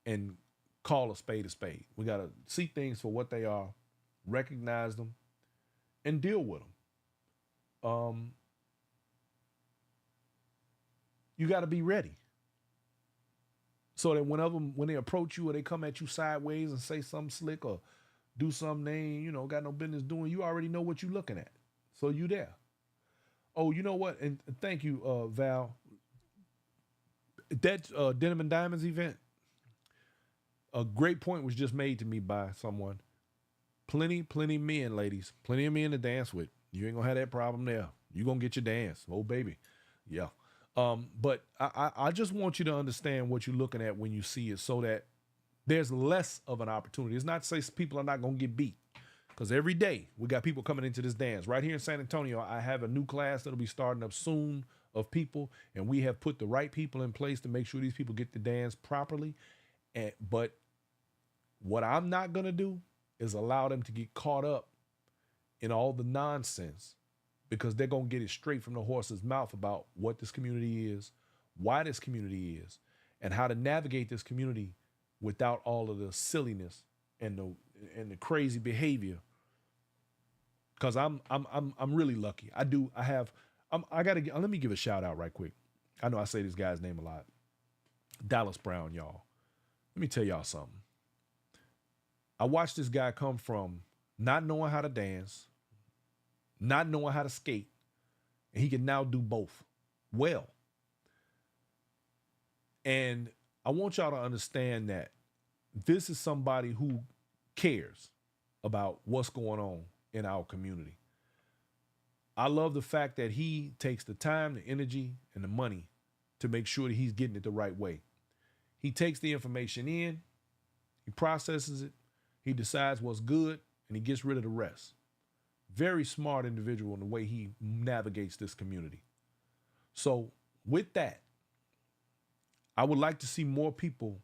and call a spade a spade. We got to see things for what they are, recognize them, and deal with them. You got to be ready, so that when they approach you or they come at you sideways and say something slick or do something they ain't, got no business doing, you already know what you're looking at. So you there. Oh, you know what? And thank you, Val. That Denim and Diamonds event, a great point was just made to me by someone. Plenty men, ladies. Plenty of men to dance with. You ain't gonna have that problem there. You gonna get your dance. Oh, baby. Yeah. But I just want you to understand what you're looking at when you see it, so that there's less of an opportunity. It's not to say people are not gonna get beat, because every day we got people coming into this dance. Right here in San Antonio, I have a new class that'll be starting up soon of people, and we have put the right people in place to make sure these people get the dance properly. But what I'm not gonna do is allow them to get caught up in all the nonsense, because they're going to get it straight from the horse's mouth about what this community is, why this community is, and how to navigate this community without all of the silliness and the crazy behavior. Because I'm really lucky. Let me give a shout out right quick. I know I say this guy's name a lot. Dallas Brown, y'all. Let me tell y'all something. I watched this guy come from not knowing how to dance, not knowing how to skate, and he can now do both well. And I want y'all to understand that this is somebody who cares about what's going on in our community. I love the fact that he takes the time, the energy, and the money to make sure that he's getting it the right way. He takes the information in, he processes it, he decides what's good, and he gets rid of the rest. Very smart individual in the way he navigates this community. So, with that, I would like to see more people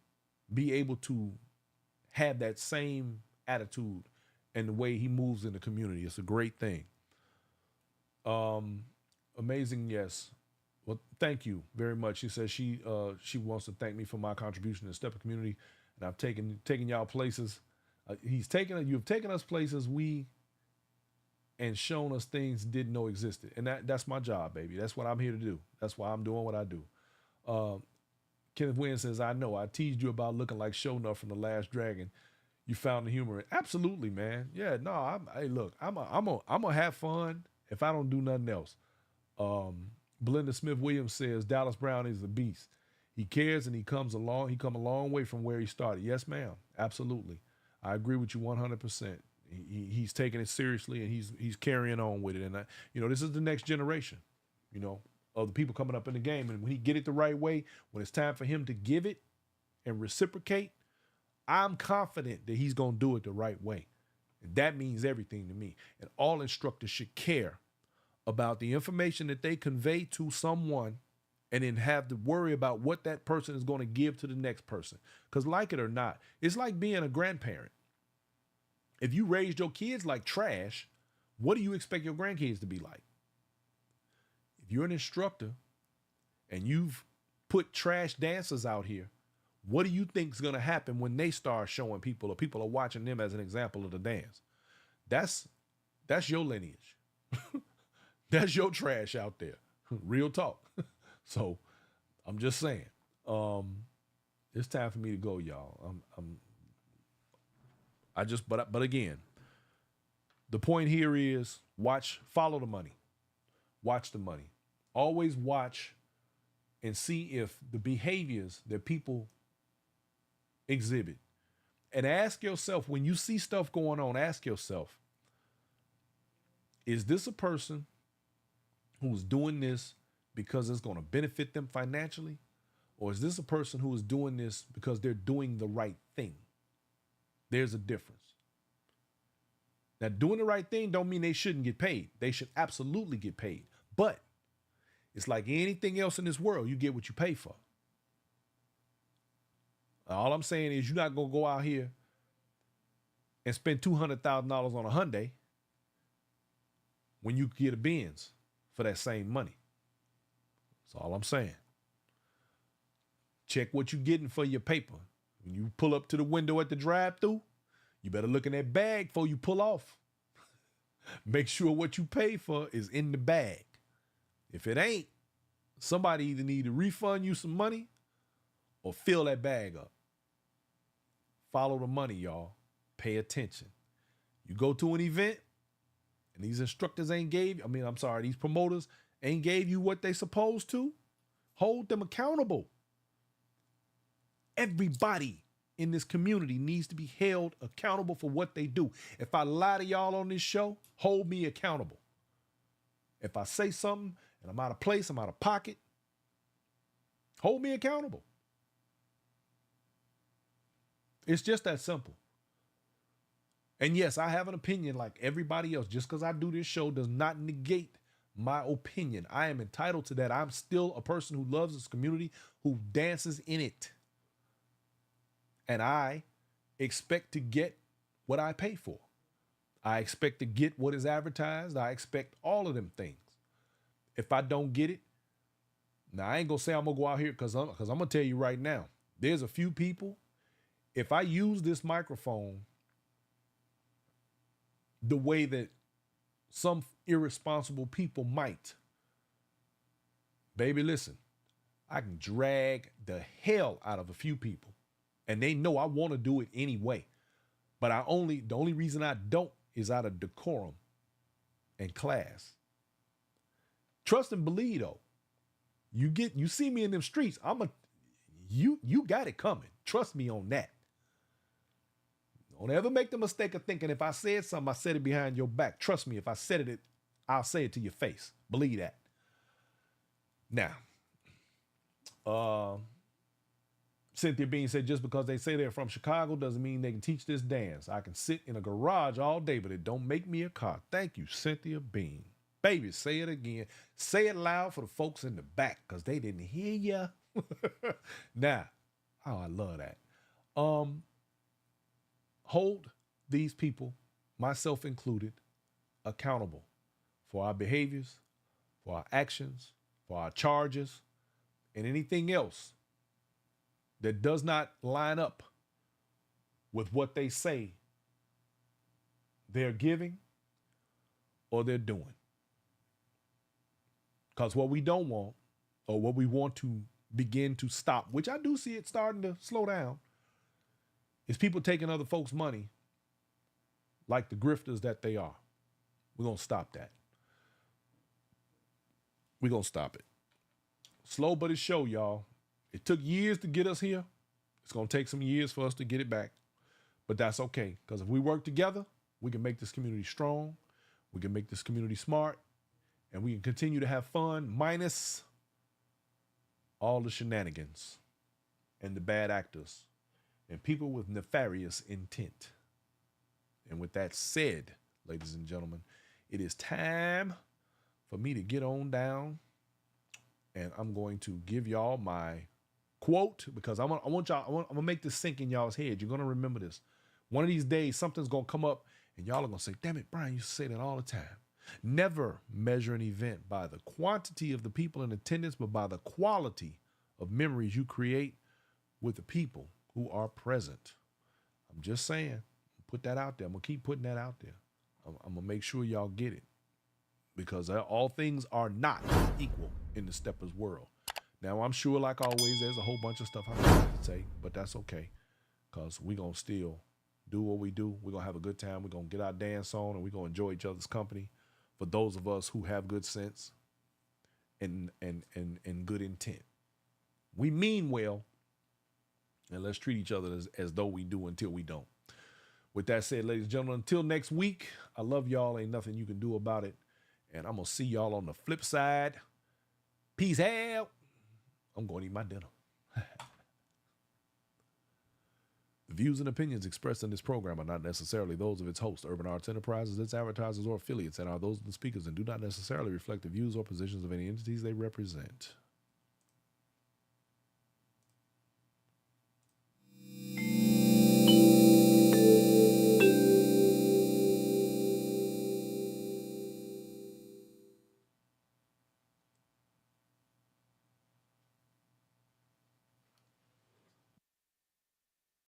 be able to have that same attitude and the way he moves in the community. It's a great thing. Amazing, yes. Well, thank you very much. She says she wants to thank me for my contribution to the Steppin community, and I've taken y'all places. You've taken us places and shown us things didn't know existed, and that's my job, baby. That's what I'm here to do. That's why I'm doing what I do. Kenneth Wynn says, I know I teased you about looking like Sho'nuff from The Last Dragon. You found the humor. Absolutely, man. Yeah, no, hey, look, I'm gonna have fun if I don't do nothing else. Belinda Smith Williams says Dallas Brown is a beast. He cares and he come a long way from where he started. Yes, ma'am. Absolutely. I agree with you 100%. He's taking it seriously and he's carrying on with it. And this is the next generation, of the people coming up in the game. And when he get it the right way, when it's time for him to give it and reciprocate, I'm confident that he's going to do it the right way. And that means everything to me. And all instructors should care about the information that they convey to someone and then have to worry about what that person is going to give to the next person. Because like it or not, it's like being a grandparent. If you raised your kids like trash, what do you expect your grandkids to be like? If you're an instructor and you've put trash dancers out here, what do you think is going to happen when they start showing people or people are watching them as an example of the dance? That's your lineage. That's your trash out there. Real talk. So I'm just saying, it's time for me to go, y'all. But again, the point here is follow the money. Watch the money. Always watch and see if the behaviors that people exhibit. And ask yourself, when you see stuff going on, ask yourself, is this a person who's doing this because it's going to benefit them financially? Or is this a person who is doing this because they're doing the right thing? There's a difference. Now, doing the right thing don't mean they shouldn't get paid. They should absolutely get paid. But it's like anything else in this world, you get what you pay for. All I'm saying is you're not going to go out here and spend $200,000 on a Hyundai when you could get a Benz for that same money. That's all I'm saying. Check what you're getting for your paper. When you pull up to the window at the drive-thru, you better look in that bag before you pull off. Make sure what you pay for is in the bag. If it ain't, somebody either need to refund you some money or fill that bag up. Follow the money, y'all. Pay attention. You go to an event and these instructors these promoters ain't gave you what they supposed to, hold them accountable. Everybody in this community needs to be held accountable for what they do. If I lie to y'all on this show, hold me accountable. If I say something and I'm out of place, I'm out of pocket, hold me accountable. It's just that simple. And yes, I have an opinion like everybody else. Just because I do this show does not negate my opinion. I am entitled to that. I'm still a person who loves this community, who dances in it. And I expect to get what I pay for. I expect to get what is advertised. I expect all of them things. If I don't get it, now I ain't gonna say I'm gonna go out here because I'm gonna tell you right now, there's a few people, if I use this microphone the way that some irresponsible people might, baby, listen, I can drag the hell out of a few people. And they know I want to do it anyway. But the only reason I don't is out of decorum and class. Trust and believe though. You see me in them streets, You got it coming. Trust me on that. Don't ever make the mistake of thinking if I said something, I said it behind your back. Trust me, if I said it, I'll say it to your face. Believe that. Now, Cynthia Bean said, just because they say they're from Chicago doesn't mean they can teach this dance. I can sit in a garage all day, but it don't make me a car. Thank you, Cynthia Bean. Baby, say it again. Say it loud for the folks in the back, because they didn't hear ya. Now, oh, I love that. Hold these people, myself included, accountable for our behaviors, for our actions, for our charges, and anything else that does not line up with what they say they're giving or they're doing. Because what we don't want, or what we want to begin to stop, which I do see it starting to slow down, is people taking other folks' money like the grifters that they are. We're going to stop that. We're going to stop it. Slow but it's show, y'all. It took years to get us here. It's going to take some years for us to get it back. But that's okay, because if we work together, we can make this community strong. We can make this community smart. And we can continue to have fun, minus all the shenanigans and the bad actors and people with nefarious intent. And with that said, ladies and gentlemen, it is time for me to get on down, and I'm going to give y'all my quote, because I'm gonna make this sink in y'all's head. You're gonna remember this. One of these days, something's gonna come up, and y'all are gonna say, "Damn it, Brian used to say that all the time." Never measure an event by the quantity of the people in attendance, but by the quality of memories you create with the people who are present. I'm just saying, put that out there. I'm going to keep putting that out there. I'm going to make sure y'all get it, because all things are not equal in the Steppers world. Now, I'm sure, like always, there's a whole bunch of stuff I have to say, but that's okay, because we're going to still do what we do. We're going to have a good time. We're going to get our dance on, and we're going to enjoy each other's company. For those of us who have good sense and good intent, we mean well, and let's treat each other as though we do until we don't. With that said, ladies and gentlemen, until next week, I love y'all. Ain't nothing you can do about it. And I'm going to see y'all on the flip side. Peace out. I'm going to eat my dinner. The views and opinions expressed in this program are not necessarily those of its host, Urban Arts Enterprises, its advertisers, or affiliates, and are those of the speakers, and do not necessarily reflect the views or positions of any entities they represent.